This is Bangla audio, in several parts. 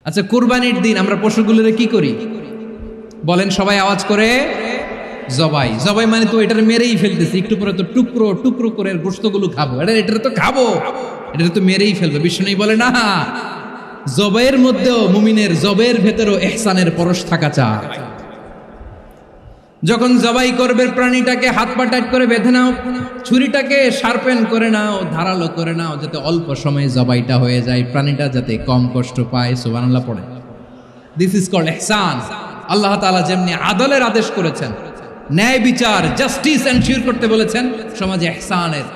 আচ্ছা, কুরবানির দিন আমরা পশুগুলোরে কি করি বলেন সবাই আওয়াজ করে? জবাই। জবাই মানে তো এটার মেরেই ফেলতেছি, একটু পরে তো টুকরো টুকরো করে গোশতগুলো খাবো, এটা তো খাবো, এটা তো মেরেই ফেলবো। বিষ্ণু বলে না, জবাইয়ের মধ্যেও মুমিনের জবের ভেতরেও ইহসানের পরশ থাকা চায়। যখন জবাই করবে প্রাণীটাকে হাত পা টাইট করে বেঁধে নাও, ছুরিটাকে শার্পেন করে নাও, ধারালো করে নাও, যাতে অল্প সময়ে জবাইটা হয়ে যায়, প্রাণীটা যাতে কম কষ্ট পায়। সুবহানাল্লাহ পড়ে। দিস ইজ কল্ড ইহসান। আল্লাহ তাআলা যেমনি আদলের আদেশ করেছেন, ন্যায় বিচার জাস্টিস এনশিওর করতে বলেছেন, সমাজে ইহসানের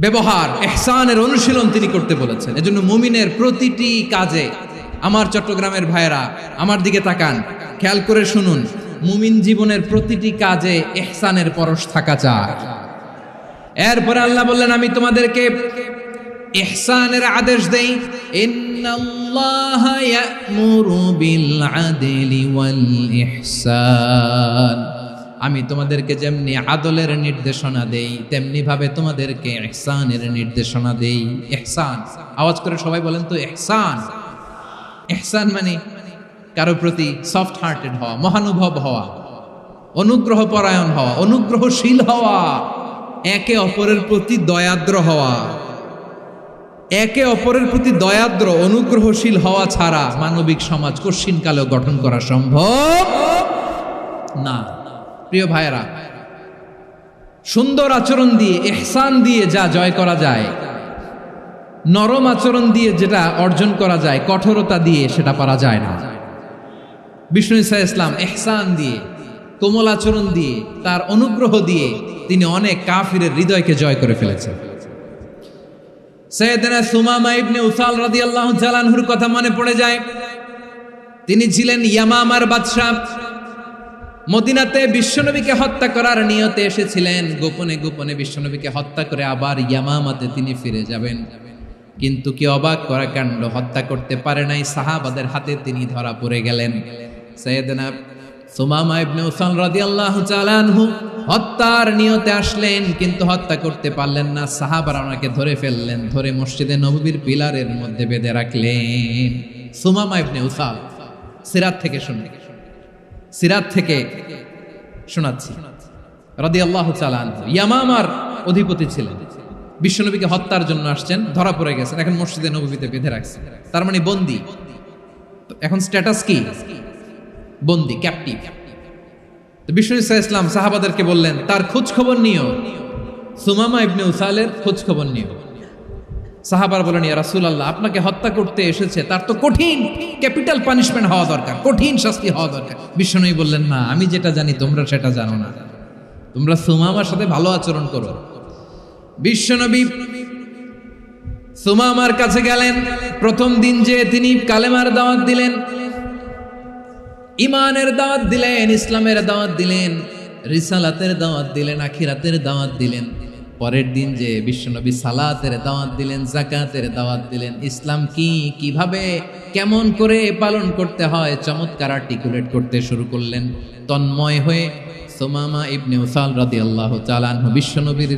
ব্যবহার, ইহসানের অনুশীলন তিনি করতে বলেছেন। এজন্য মুমিনের প্রতিটি কাজে, আমার চট্টগ্রামের ভাইয়েরা আমার দিকে তাকান, খেয়াল করে শুনুন, মুমিন জীবনের প্রতিটি কাজে ইহসানের পরশ থাকা চায়। এরপরে আল্লাহ বললেন, আমি তোমাদেরকে ইহসানের আদেশ দেই। ইন্নাল্লাহা ইয়া'মুরু বিল আদলি ওয়াল ইহসান। আমি তোমাদেরকে যেমনি আদলের নির্দেশনা দেই, তেমনি ভাবে তোমাদেরকে ইহসানের নির্দেশনা দেই। ইহসান, আওয়াজ করে সবাই বলেন তো ইহসান। ইহসান মানে কারো প্রতি সফট হার্টেড হওয়া, মহানুভব হওয়া, অনুগ্রহ পরায়ণ হওয়া, অনুগ্রহশীল হওয়া, একে অপরের প্রতি দয়াদ্র হওয়া। একে অপরের প্রতি দয়াদ্র অনুগ্রহশীল হওয়া ছাড়া মানবিক সমাজ কশিনকালেও গঠন করা সম্ভব না। প্রিয় ভাইয়েরা, সুন্দর আচরণ দিয়ে, ইহসান দিয়ে যা জয় করা যায়, নরম আচরণ দিয়ে যেটা অর্জন করা যায়, কঠোরতা দিয়ে সেটা পারা যায় না। বিষ্ণু ঈসা ইসলাম ইহসান দিয়ে, কোমল আচরণ দিয়ে, তার অনুগ্রহ দিয়ে তিনি অনেক কাফিরের হৃদয়কে জয় করে ফেলেছেন। সাইয়েদনা সুমামা ইবনে উসাল রাদিয়াল্লাহু তাআলা আনহুর কথা মনে পড়ে যায়। তিনি ছিলেন ইয়ামামার বাদশা। মদিনাতে বিশ্বনবীকে হত্যা করার নিয়তে এসেছিলেন, গোপনে গোপনে বিশ্বনবীকে হত্যা করে আবার ইয়ামামাতে তিনি ফিরে যাবেন। কিন্তু কি অবাক করা কাণ্ড, হত্যা করতে পারে নাই, সাহাবাদের হাতে তিনি ধরা পড়ে গেলেন। সাইয়েদনা সুমামা ইবনে উসাল রাদিয়াল্লাহু তাআলা আনহু হত্যার নিয়তে আসলেন, কিন্তু হত্যা করতে পারলেন না। সাহাবারা ওনাকে ধরে ফেললেন, ধরে মসজিদে নববীর পিলারের মধ্যে বেঁধে রাখলেন। সুমামা ইবনে উসাল, সিরাত থেকে শুনে, সিরাত থেকে শোনাচ্ছি, রাদিয়াল্লাহু তাআলা আনহু ইয়ামামার অধিপতি ছিলেন। বিশ্বনবীকে হত্যার জন্য আসছেন, ধরা পড়ে গেছেন, এখন মসজিদে নববীতে বেঁধে রাখছেন, তার মানে বন্দী। এখন স্ট্যাটাস কি? বন্দী, ক্যাপটিভ। তো বিষ্ণু ঈসা ইসলাম সাহাবাদেরকে বললেন, তার খোঁজ খবর নিও, সুমামা ইবনে উসালের খোঁজ খবর নিও। সাহাবারা বলেন, ইয়া রাসূলুল্লাহ, আপনাকে হত্যা করতে এসেছে, তার তো কঠিন ক্যাপিটাল পানিশমেন্ট হওয়া দরকার, কঠিন শাস্তি হওয়া দরকার। বিষ্ণু বললেন, না, আমি যেটা জানি তোমরা সেটা জানো না, তোমরা সুমামার সাথে ভালো আচরণ করো। বিশ্বনবী সুমামার কাছে গেলেন। প্রথম দিন যে তিনি কালেমার দাওয়াত দিলেন, ইমানের দাওয়াত দিলেন, ইসলামের দাওয়াত দিলেন, রিসালাতের দাওয়াত দিলেন, আখিরাতের দাওয়াত দিলেন। পরের দিন যে বিশ্বনবী সালাতের দাওয়াত দিলেন, যাকাতের দাওয়াত দিলেন, ইসলাম কি, কিভাবে, কেমন করে পালন করতে হয় চমৎকার আর্টিকুলেট করতে শুরু করলেন। তন্ময় হয়ে সুমামা ইবনে উসাল রাদিয়াল্লাহু তাআলা আনহু বিশ্বনবীর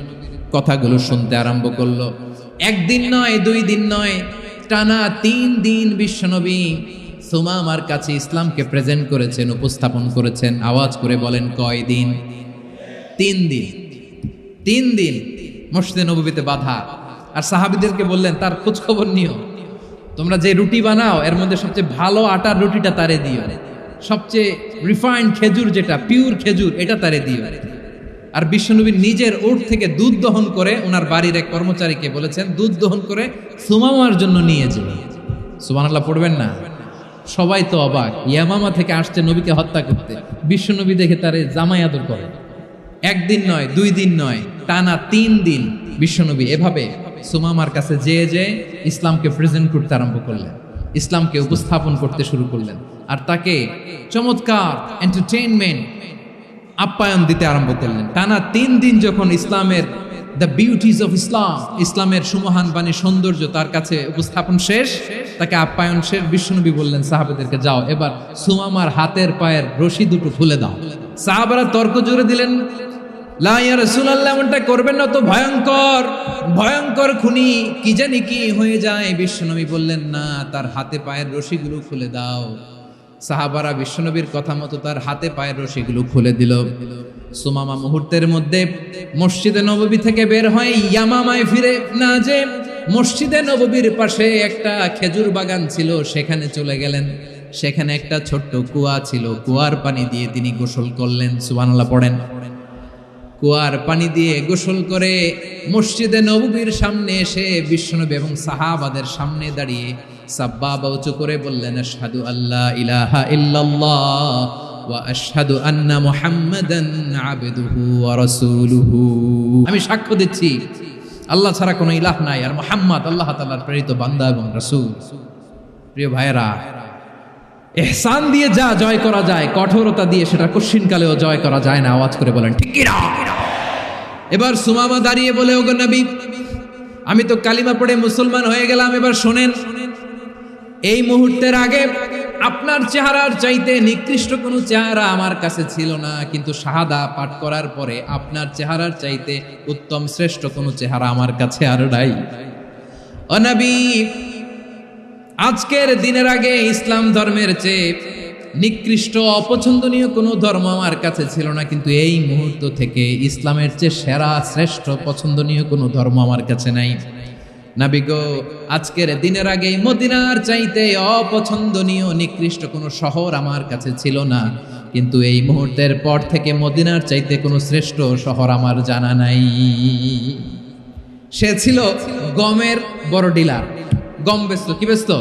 কথাগুলো শুনতে আরম্ভ করলো। একদিন নয়, 2 দিন নয়, টানা 3 দিন বিশ্বনবী সুমামার কাছে ইসলামকে প্রেজেন্ট করেছেন, উপস্থাপন করেছেন। আওয়াজ করে বলেন, কয় দিন? 3 দিন। 3 দিন মসজিদে নববীতে বাঁধা। আর সাহাবীদেরকে বললেন, তার খোঁজ খবর নিও, তোমরা যে রুটি বানাও এর মধ্যে সবচেয়ে ভালো আটার রুটিটা তারে দিও, সবচেয়ে রিফাইন্ড খেজুর, যেটা পিওর খেজুর, এটা তারে দিও। আর বিশ্বনবী নিজের ওট থেকে দুধ দহন করে ওনার বাড়ির এক কর্মচারীকে বলেছেন, দুধ দহন করে সুমামার জন্য নিয়ে যাবে। সুবহানাল্লাহ পড়বেন না? সবাই তো অবাক, ইয়ামামা থেকে আসছে নবীকে হত্যা করতে, বিশ্বনবী দেখে তারে জামাই আদর করে। 1 দিন নয়, 2 দিন নয়, টানা 3 দিন বিশ্বনবী এভাবে সুমামার কাছে যেয়ে ইসলামকে প্রেজেন্ট করতে আরম্ভ করলেন, ইসলামকে উপস্থাপন করতে শুরু করলেন। আর তাকে চমৎকার এন্টারটেইনমেন্ট, আপ্যায়ন দিতে আরম্ভ করলেন। টানা 3 দিন যখন ইসলামের দ্য বিউটিজ অফ ইসলাম, ইসলামের সুমহান বাণী, সৌন্দর্য তার কাছে উপস্থাপন শেষ, তাকে আপ্যায়ন শেষ, বিশ্বনবী বললেন সাহাবাদেরকে, যাও এবার সুমামার হাতের পায়ের রশি দুটো খুলে দাও। সাহাবারা তর্ক জুড়ে দিলেন, লা ইয়া রাসূলুল্লাহ, এমনটা করবেন না, তো ভয়ঙ্কর ভয়ঙ্কর খুনি, কি জানি কি হয়ে যায়। বিশ্বনবী বললেন, না, তার হাতে পায়ের রশিগুলো খুলে দাও। সাহাবারা বিশ্বনবীর কথা মতো তার হাতে পায়ের রশিগুলো খুলে দিল। সুমামা মুহূর্তের মধ্যে মসজিদে নববী থেকে বের হয়, ইয়ামামায় ফিরে না যে মসজিদে নববীর পাশে একটা খেজুর বাগান ছিল, সেখানে চলে গেলেন। সেখানে একটা ছোট্ট কুয়া ছিল, কুয়ার পানি দিয়ে তিনি গোসল করলেন। সুবহানাল্লাহ পড়েন। কুয়ার পানি দিয়ে গোসল করে মসজিদে নববীর সামনে এসে বিশ্বনবী এবং সাহাবাদের সামনে দাঁড়িয়ে সাব্বাবা উঁচু করে বললেন, আশহাদু আল্লা ইলাহা ইল্লাল্লাহ ওয়া আশহাদু আন্না মুহাম্মাদান আবদুহু ওয়া রাসূলুহু। আমি সাক্ষ্য দিচ্ছি আল্লাহ ছাড়া কোনো ইলাহ নাই, আর মুহাম্মদ আল্লাহ তাআলার প্রেরিত বান্দা এবং রাসূল। প্রিয় ভাইয়েরা, ইহসান দিয়ে যা জয় করা যায়, কঠোরতা দিয়ে সেটা কঠিনকালেও জয় করা যায় না। আওয়াজ করে বলেন ঠিক কি না? এবার সুমামা দাঁড়িয়ে বলে, ওগো নবী, আমি তো কালিমা পড়ে মুসলমান হয়ে গেলাম, এবার শোনেন, এই মুহূর্তের আগে আপনার চেহারার চাইতে নিকৃষ্ট কোনো চেহারা আমার কাছে ছিল না, কিন্তু শাহাদা পাঠ করার পরে আপনার চেহারার চাইতে উত্তম শ্রেষ্ঠ কোনো চেহারা আমার কাছে আর নাই। ও নবী, আজকের দিনের আগে ইসলাম ধর্মের চেয়ে নিকৃষ্ট অপছন্দনীয় কোনো ধর্ম আমার কাছে ছিল না, কিন্তু এই মুহূর্ত থেকে ইসলামের চেয়ে সেরা শ্রেষ্ঠ পছন্দনীয় কোনো ধর্ম আমার কাছে নাই। নবী গো, আজকের দিনের আগে মদিনার চাইতে অপছন্দনীয় নিকৃষ্ট কোনো শহর আমার কাছে ছিল না, কিন্তু এই মুহূর্তের পর থেকে মদিনার চাইতে কোনো শ্রেষ্ঠ শহর আমার জানা নাই। সে ছিল গমের বড় ডিলার, গম বেচতো। কি বেচতো?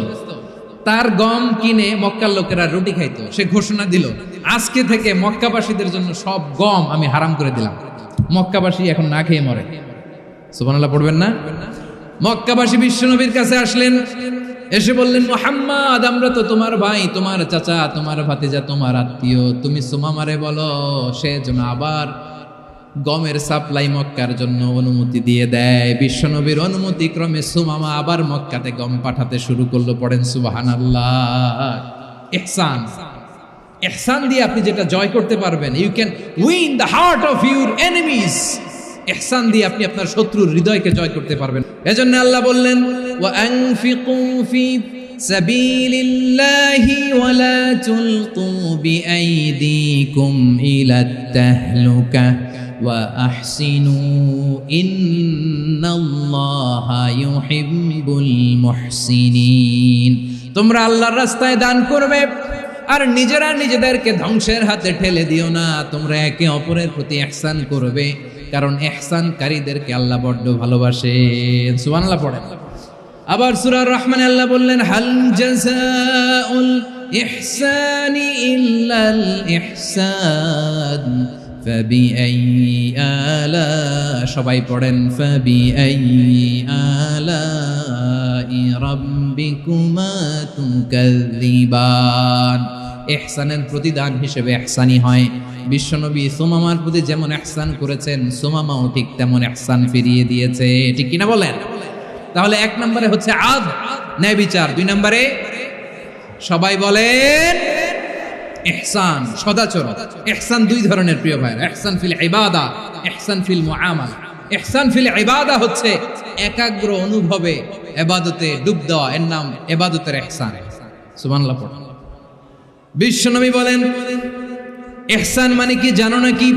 তার গম কিনে মক্কার লোকেরা রুটি খাইতো। সে ঘোষণা দিল, আজকে থেকে মক্কাবাসীদের জন্য সব গম আমি হারাম করে দিলাম, মক্কাবাসী এখন না খেয়ে মরে। সুবহানাল্লাহ পড়বেন না? মক্কাবাসী বিশ্বনবীর কাছে আসলেন, এসে বললেন, মুহাম্মদ, আমরা তো তোমার ভাই, তোমার চাচা, তোমার ভাতিজা, তোমার আত্মীয়, তুমি সুমামারে বলো সে যেন আবার গমের সাপ্লাই মক্কার জন্য অনুমতি দিয়ে দেয়। বিশ্বনবীর অনুমতি ক্রমে সুমামা আবার মক্কাতে গম পাঠাতে শুরু করলো। পড়েন সুবহানাল্লাহ। ইহসান, ইহসান দিয়ে আপনি যেটা জয় করতে পারবেন, you can win the heart of your enemies. ইহসান দিয়ে আপনি আপনার শত্রুর হৃদয়কে জয় করতে পারবেন। এজন্য আল্লাহ বললেন, ওয়া আনফিকু ফি সাবিলিল্লাহি ওয়া লা তুলকু বিআইদিকুম ইলাত তাহলুকা ওয়া আহসিনু ইন্নাল্লাহা ইউহিব্বুল মুহসিনিন। তোমরা আল্লাহর রাস্তায় দান করবে আর নিজেরা নিজেদেরকে ধ্বংসের হাতে ঠেলে দিও না। তোমরা একে অপরের প্রতি ইহসান করবে, কারণ ইহসানকারীদেরকে আল্লাহ বড্ড ভালোবাসেন। সুবহানাল্লাহ পড়েন। আবার সূরা রহমানে আল্লাহ বললেন, হাল জাযাউল ইহসানি ইল্লাল ইহসান ফাবিআইয়ি আলা, সবাই পড়েন, ফাবিআইয়ি আলাই রাব্বিকুমা তুকাযযিবান। ইহসানের প্রতিদান হিসেবে ইহসানি হয়। বিশ্বনবী সুমামার প্রতি যেমন ইহসান করেছেন, সুমামাও ঠিক তেমন ইহসান ফিরিয়ে দিয়েছে। ঠিক কিনা বলেন? তাহলে এক নম্বরে হচ্ছে আদ, ন্যায় বিচার। দুই নম্বরে সবাই বলেন ইহসান, সদাচরণ। ইহসান দুই ধরনের প্রিয় ভাই, ইহসান ফিল ইবাদা, ইহসান ফিল মুআমালা। ইহসান ফিল ইবাদা হচ্ছে একাগ্র অনুভবে ইবাদতে ডুব দেওয়া, এর নাম ইবাদতের ইহসান। সুবহানাল্লাহ পড়ুন। বিশ্বনবী বলেন, ইহসান মানে কি জানো নাকি?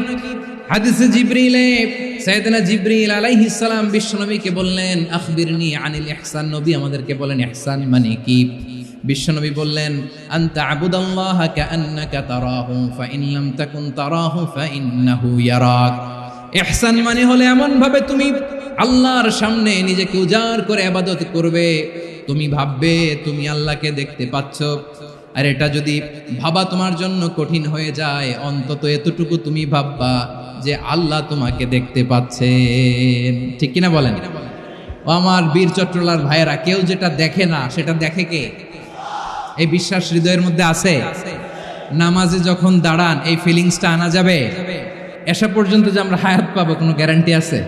হাদিসে জিবরিলে সাইয়েদনা জিবরিল আলাইহিস সালাম বিশ্বনবীকে বললেন, আখবিরনি আনিল ইহসান। নবী আমাদেরকে বলেন ইহসান মানে কি? বিশ্বনবী বললেন, আনতা আবুদাল্লাহা কাআন্নাকা তারাহু ফাইন লাম তাকুন তারাহু ফাইন্নাহু ইয়ারাক। ইহসান মানে হলো এমন ভাবে তুমি আল্লাহর সামনে নিজেকে উজাড় করে ইবাদত করবে, তুমি ভাববে তুমি আল্লাহকে দেখতে পাচ্ছ। আর এটা যদি ভাবা তোমার জন্য কঠিন হয়ে যায়, অন্তত এতটুকু তুমি ভাববা যে আল্লাহ তোমাকে দেখতে পাচ্ছেন। ঠিক কিনা বলেন? ও আমার বীর চট্টলার ভাইয়েরা, কেউ যেটা দেখে না সেটা দেখে কে? এই বিশ্বাস হৃদয়ের মধ্যে আছে? নামাজে যখন দাঁড়ান এই ফিলিংসটা আনা যাবে? এসা পর্যন্ত যে আমরা হায়াত পাবো কোনো গ্যারান্টি আছে?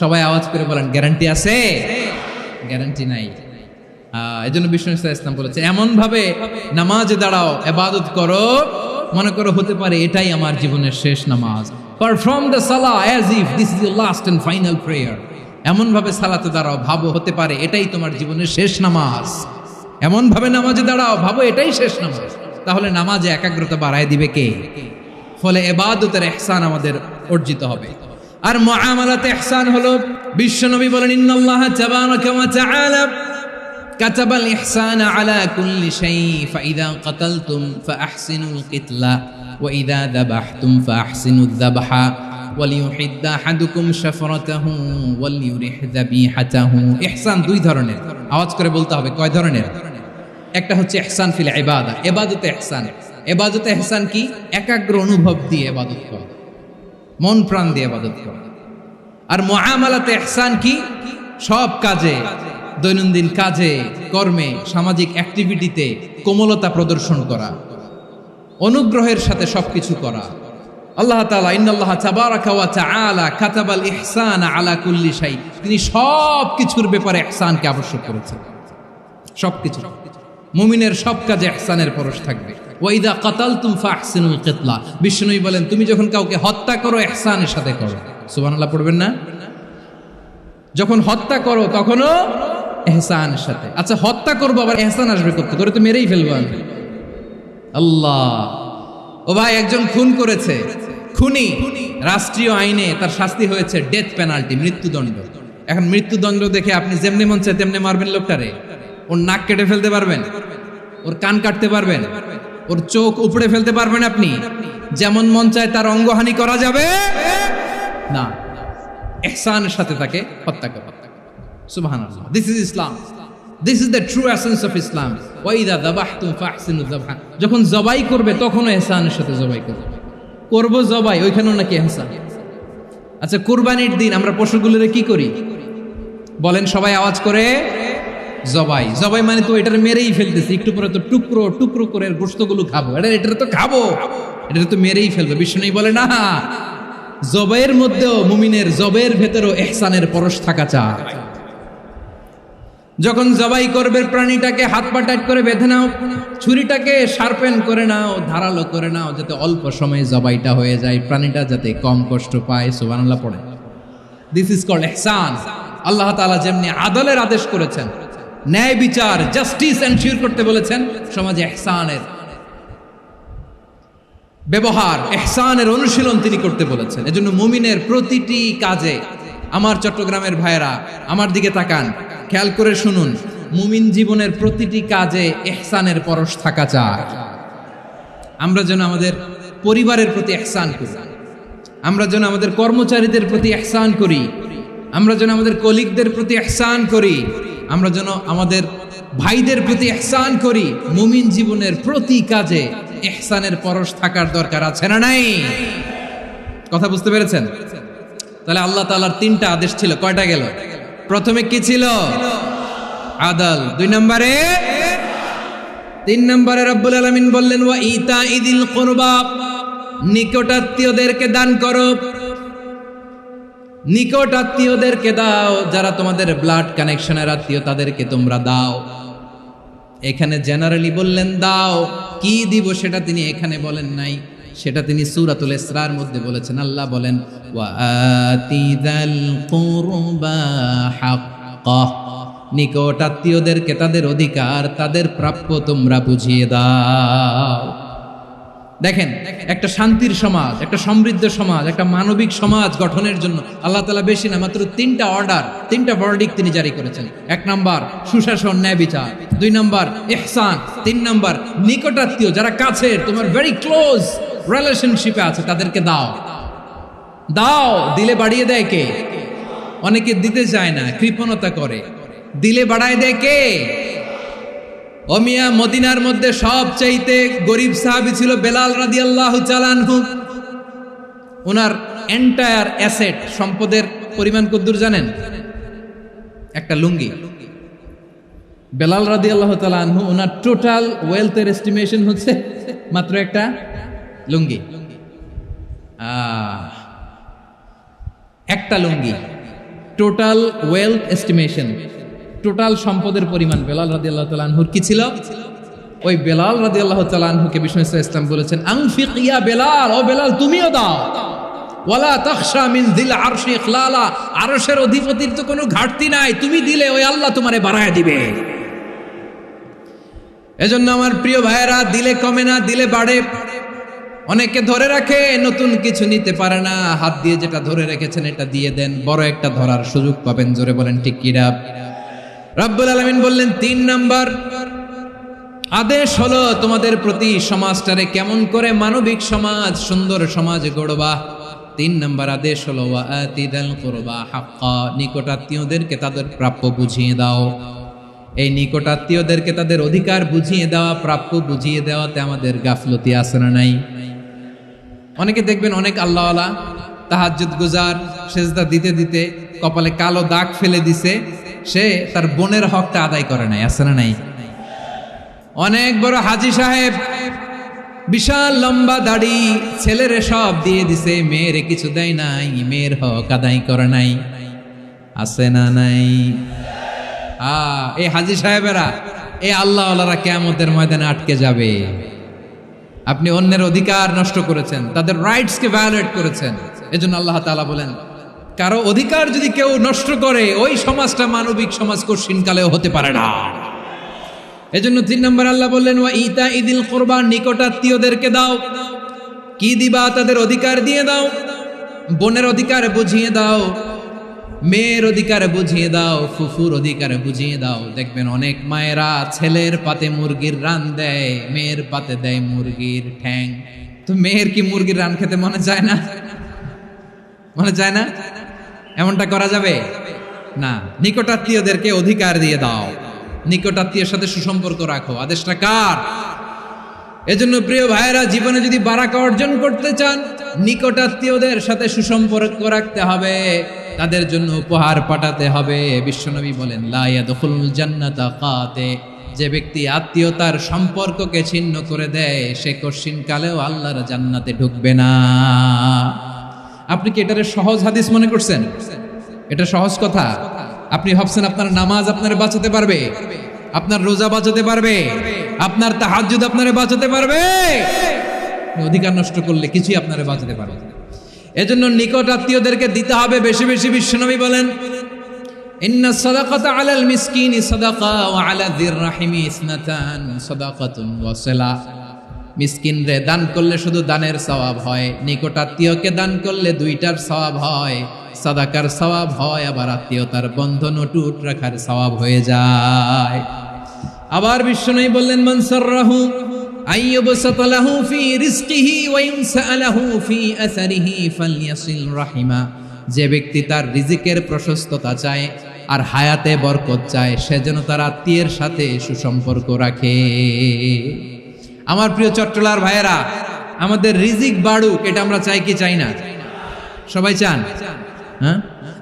সবাই আওয়াজ করে বলেন, গ্যারান্টি আছে? গ্যারান্টি নাই। এজন্য বিষ্ণু ইসলাম বলেছে, এমন ভাবে নামাজে দাঁড়াও, ইবাদত করো, মনে করো হতে পারে এটাই আমার জীবনের শেষ নামাজ। Perform the salah as if this is your last and final prayer. এমন ভাবে সালাতে দাঁড়াও, ভাবো হতে পারে এটাই তোমার জীবনের শেষ নামাজ। এমন ভাবে নামাজে দাঁড়াও, ভাবো এটাই শেষ নামাজ। তাহলে নামাজে একাগ্রতা বাড়ায় দিবে কে? ফলে ইবাদতের ইহসান আমাদের অর্জিত হবে। আর মুআমালাতে ইহসান হলো, বিশ্বনবী বলেন ইন্নাল্লাহা তাবারাকা ওয়া তাআলা কাতাবাল ইহসানা আলা কুল্লি শাই ফাইযা কাতালতুম ফাআহসিনুল কিতলা ওয়া ইযা যাবাহতুম ফাআহসিনুদ যাবহা ওয়ালিউহিদ্দা আহাদুকুম শাফরাতাহু ওয়ালিউরিহ যাবিহাতাহু। ইহসান দুই ধরনের, আওয়াজ করে বলতে হবে কয় ধরনের? একটা হচ্ছে ইহসান ফিল ইবাদা, ইবাদতে ইহসান। ইবাদতে ইহসান কি? একাগ্র অনুভব দিয়ে ইবাদত করা, মন প্রাণ দিয়ে ইবাদত করা। আর মুআমালাতে ইহসান কি? সব কাজে, দৈনন্দিন কাজে, কর্মে, সামাজিক অ্যাক্টিভিটিতে কোমলতা প্রদর্শন করা, অনুগ্রহের সাথে সবকিছু করা। আল্লাহ তাআলা ইন্নাল্লাহা তাবারাকা ওয়া তাআলা কাতাবাল ইহসানা আলা কুল্লি শাই, তিনি সব কিছুর ব্যাপারে ইহসানকে আবশ্যক করেছেন। সবকিছু, মুমিনের সব কাজে ইহসানের পরশ থাকবে। ওয়া ইযা কাতালতুম ফাহসিনুল কিতলা, বিষ্ণুই বলেন তুমি যখন কাউকে হত্যা করো ইহসানের সাথে করো। সুবহানাল্লাহ পড়বেন না? যখন হত্যা করো তখনও ইহসানের সাথে। আচ্ছা, হত্যা করবো আবার ইহসান আসবে করতে, করে তো মেরেই ফেলবো আমি। আল্লাহ, ও ভাই একজন খুন করেছে, খুনি, রাষ্ট্রীয় আইনে তার শাস্তি হয়েছে ডেথ পেনাল্টি, মৃত্যুদণ্ড। এখন মৃত্যুদণ্ড দেখে আপনি যেমনি মন চায় তেমনি মারবেন লোকটারে? ওর নাক কেটে ফেলতে পারবেন? ওর কান কাটতে পারবেন? ওর চোখ উপড়ে ফেলতে পারবেন আপনি? যেমন মন চায় তার অঙ্গহানি করা যাবে না। ইহসানের সাথে তাকে হত্যা করা। সুবহানাল্লাহ, this is Islam, this is the true essence of Islam. ওয়া ইযা যাবাহতুম ফাহসিনুয যাবহা, যখন জবাই করবে তখনও ইহসানের সাথে জবাই করবে। করব জবাই, ওইখানেও নাকি ইহসান। আচ্ছা, কুরবানির দিন আমরা পশুগুলোরে কি করি বলেন সবাই আওয়াজ করে? জবাই। জবাই মানে তো এটার মেরেই ফেলতেছি, একটু পরে তো টুকরো টুকরো করে গোশতগুলো খাবো, এটা তো খাবো, এটা তো মেরেই ফেলবে। বিষ্ণু বলে না, জবাইয়ের মধ্যেও মুমিনের জবের ভেতরেও ইহসানের পরশ থাকা চায়। যখন জবাই করবে প্রাণীটাকে হাত পা টাইট করে বেঁধে নাও, ছুরিটাকে শার্পেন করে নাও, ধারালো করে নাও, যাতে অল্প সময়ে জবাইটা হয়ে যায়, প্রাণীটা যাতে কম কষ্ট পায়। সুবহানাল্লাহ পড়ে। দিস ইজ কল্ড ইহসান। আল্লাহ তাআলা যেমনি আদলের আদেশ করেছেন, ন্যায় বিচার, জাস্টিস এনশিওর করতে বলেছেন, সমাজে ইহসানের ব্যবহার, ইহসানের অনুশীলন তিনি করতে বলেছেন। এজন্য মুমিনের প্রতিটি কাজে, আমার চট্টগ্রামের ভাইয়েরা আমার দিকে তাকান, খেয়াল করে শুনুন, মুমিন জীবনের প্রতিটি কাজে ইহসানের পরশ থাকা চায়। আমরা যেন আমাদের পরিবারের প্রতি ইহসান করি, আমরা যেন আমাদের কর্মচারীদের প্রতি ইহসান করি, আমরা যেন আমাদের কলিগদের প্রতি ইহসান করি, আমরা যেন আমাদের ভাইদের প্রতি ইহসান করি। মুমিন জীবনের প্রতি কাজে ইহসানের পরশ থাকার দরকার আছে না নাই? কথা বুঝতে পেরেছেন? তাহলে আল্লাহ তাআলার তিনটা আদেশ ছিল, কয়টা গেল? প্রথমে কি ছিল? আদল। তিন নম্বরে রব্বুল আলামিন বললেন ওয়া ইতাইদিল কুরবা, নিকটাত্মীয়দেরকে দান করো, নিকটাত্মীয়দেরকে দাও, যারা তোমাদের ব্লাড কানেকশনের আত্মীয় তাদেরকে তোমরা দাও। এখানে জেনারেলি বললেন দাও, কি দিব সেটা তিনি এখানে বলেন নাই, সেটা তিনি সূরাতুল ইসরার মধ্যে বলেছেন। আল্লাহ বলেন ওয়া আতিযাল কুরবা হাক্কাহ, নিকট আত্মীয়দেরকে তাদের অধিকার, তাদের প্রাপ্য তোমরা বুঝিয়ে দাও। দেখেন, একটা শান্তির সমাজ, একটা সমৃদ্ধ সমাজ, একটা মানবিক সমাজ গঠনের জন্য আল্লাহ তাআলা বেশি না, মাত্র তিনটা অর্ডার, তিনটা ভার্ডিক্ট তিনি জারি করেছেন। 1 নাম্বার সুশাসন, ন্যায় বিচার। 2 নাম্বার ইহসান। 3 নাম্বার নিকটাত্মীয়, যারা কাছের, তোমার ভেরি ক্লোজ রিলেশনশিপে আছে, তাদেরকে দাও। দাও, দিলে বাড়িয়ে দেয় কে? অনেকে দিতে চায় না, কৃপণতা করে। দিলে বাড়ায় দেয় কে? ও মিয়া, মদিনার মধ্যে সবচাইতে গরিব সাহাবী ছিল বেলাল রাদিয়াল্লাহু তাআলা আনহু। ওনার এন্টায়ার অ্যাসেট, সম্পদের পরিমাণ কতদূর জানেন? একটা লুঙ্গি। বেলাল রাদিয়াল্লাহু তাআলা আনহু, ওনার টোটাল ওয়েলথের এস্টিমেশন হচ্ছে মাত্র একটা লুঙ্গি। একটা লুঙ্গি, টোটাল ওয়েলথ এস্টিমেশন, টোটাল সম্পদের পরিমাণ বেলাল রাদিয়াল্লাহু তাআলা আনহুর কি ছিল? ওই বেলাল রাদিয়াল্লাহু তাআলা আনহুকে বিষ্ণু ইসলাম বলেছেন আনফিক ইয়া বেলাল, ও বেলাল তুমিও দাও। ওয়ালা তাখশা মিন যিল আরশি ইখলালা, আরশের অধিপতির তো কোনো ঘাটতি নাই, তুমি দিলে ওই আল্লাহ তোমারে বাড়ায় দিবে। এজন্য আমার প্রিয় ভাইয়েরা, দিলে কমে না, দিলে বাড়ে। অনেকে ধরে রাখে, নতুন কিছু নিতে পারে না, হাত দিয়ে যেটা ধরে রেখেছেন এটা দিয়ে দেন, বড় একটা ধরার সুযোগ পাবেন। জোরে বলেন ঠিক কিনা? রব্বুল আলামিন বললেন 3 নাম্বার আদেশ হলো তোমাদের প্রতি সমাজটারে কেমন করে মানবিক সমাজ, সুন্দর সমাজ গড়বা। 3 নাম্বার আদেশ হলো ওয়াআতিদাল কুরবা হাক্কা, নিকটাত্মীয়দেরকে তাদের প্রাপ্য বুঝিয়ে দাও। এই নিকটাত্মীয়দেরকে তাদের অধিকার বুঝিয়ে দেওয়া, প্রাপ্য বুঝিয়ে দেওয়াতে আমাদের গাফলতি আছে না নাই? অনেকে দেখবেন অনেক আল্লাহওয়ালা, তাহাজ্জুদ গুজার, সেজদা দিতে দিতে কপালে কালো দাগ ফেলে দিছে, সে তার বোনের হকটা আদায় করে নাই, আছে না নাই? অনেক বড় হাজী সাহেব, বিশাল লম্বা দাড়ি, ছেলেরে সব দিয়ে দিছে, মেয়েরে কিছু দেয় নাই, মেয়ের হক আদায় করে নাই, আছে না নাই? এই হাজী সাহেবেরা, এই আল্লাহওয়ালারা কিয়ামতের ময়দানে আটকে যাবে। আপনি অন্যের অধিকার নষ্ট করেছেন, তাদের রাইটসকে ভায়োলেট করেছেন। এজন্য আল্লাহ তাআলা বলেন, কারো অধিকার যদি কেউ নষ্ট করে, ওই সমাজটা মানবিক সমাজ কঠিনকালেও হতে পারে না। এজন্য 3 নম্বর আল্লাহ বললেন ওয়া ইতা ইদিল কুরবা, নিকটাত্মীয়দেরকে দাও। কি দিবা? তাদের অধিকার দিয়ে দাও। বোনের অধিকার বুঝিয়ে দাও, মেয়ের অধিকার বুঝিয়ে দাও, ফুফুর অধিকার বুঝিয়ে দাও। দেখবেন অনেক মায়েরা ছেলের পাতে মুরগির রান দেয়, মেয়ের পাতে দেয় মুরগির ঠ্যাং। তো মেয়ের কি মুরগির রান খেতে মনে যায় না? মনে যায় না? এমনটা করা যাবে না। নিকটাত্মীয়দেরকে অধিকার দিয়ে দাও, নিকটাত্মীয়ের সাথে সুসম্পর্ক রাখো। আদেশটা কার? এজন্য প্রিয় ভাইয়েরা, জীবনে যদি বারাকা অর্জন করতে চান, নিকটাত্মীয়দের সাথে সুসম্পর্ক রাখতে হবে, তাদের জন্য উপহার পাঠাতে হবে। বিশ্বনবী বলেন লা ইয়াদখুলুল জান্নাতা কাতে, যে ব্যক্তি আত্মীয়তার সম্পর্ককে ছিন্ন করে দেয়, সে কঠিনকালেও আল্লাহর জান্নাতে ঢুকবে না। আপনি কি এটারে সহজ হাদিস মনে করছেন? এটা সহজ কথা? আপনি ভাবছেন আপনার নামাজ আপনারে বাঁচাতে পারবে, আপনার রোজা বাঁচাতে পারবে, আপনার তাহাজ্জুদ আপনারে বাঁচাতে পারবে? অধিকার নষ্ট করলে কিছুই আপনারে বাঁচাতে পারবে না। এজন্য নিকট আত্মীয়দেরকে দিতে হবে বেশি বেশি। বিশ্বনবী বলেন ইন্না সাদাকাতা আলাল মিসকিনি সাদাকা ওয়া আলা যির রাহিমি ইসনাতান সাদাকাতুন ওয়া সিলা। মিসকিনরে দান করলে শুধু দানের সওয়াব হয়, নিকট আত্মীয়কে দান করলে 2টার সওয়াব হয়, সাদাকার সওয়াব হয়, আবার আত্মীয়তার বন্ধন অটুট রাখার সওয়াব হয়ে যায়। আবার বিশ্বনবী বললেন মান সাররাহু আইয়ুবসাতা লাহু ফি রিজকিহি ওয়া ইনসালাহু ফি আসারিহি ফালইয়াসিল রাহিমা। যে ব্যক্তি তার রিজিকের প্রশস্ততা চায় আর হায়াতে বরকত চায়, সে যেন তার আত্মীয়ের সাথে সুসম্পর্ক রাখে। আমার প্রিয় চট্টলার ভাইয়েরা, আমাদের রিজিক বাড়ুক, এটা আমরা চাই কি চাই না? সবাই চান? হ্যাঁ,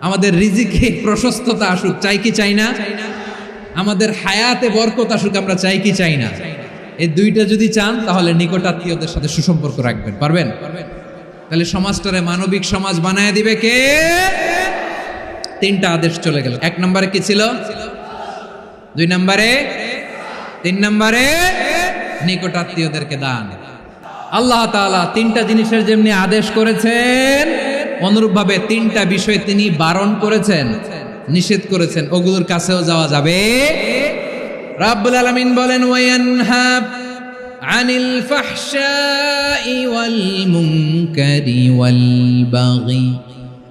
আমাদের রিজিকে প্রশস্ততা আসুক, চাই কি চাই না? আমাদের হায়াতে বরকত আসুক, আমরা চাই কি চাই না? এই 2টা যদি চান, তাহলে নিকট আত্মীয়দের সাথে সুসম্পর্ক রাখবেন। পারবেন? তাহলে সমাজটারে মানবিক সমাজ বানায় দিবে কে? 3টা আদেশ চলে গেল। 1 নম্বরে কি ছিল? 2 নম্বরে, 3 নম্বরে নিকট আত্মীয়দেরকে দান। আল্লাহ তাআলা 3টা জিনিসের যেমনি আদেশ করেছেন, অনুরূপভাবে 3টা বিষয় তিনি বারণ করেছেন, নিষেধ করেছেন। ওগুলোর কাছেও যাওয়া যাবে। রাব্বুল আলামিন বলেন ওয়ায়ানহা আনিল ফাহশাই ওয়াল মুনকারি ওয়াল বাগি।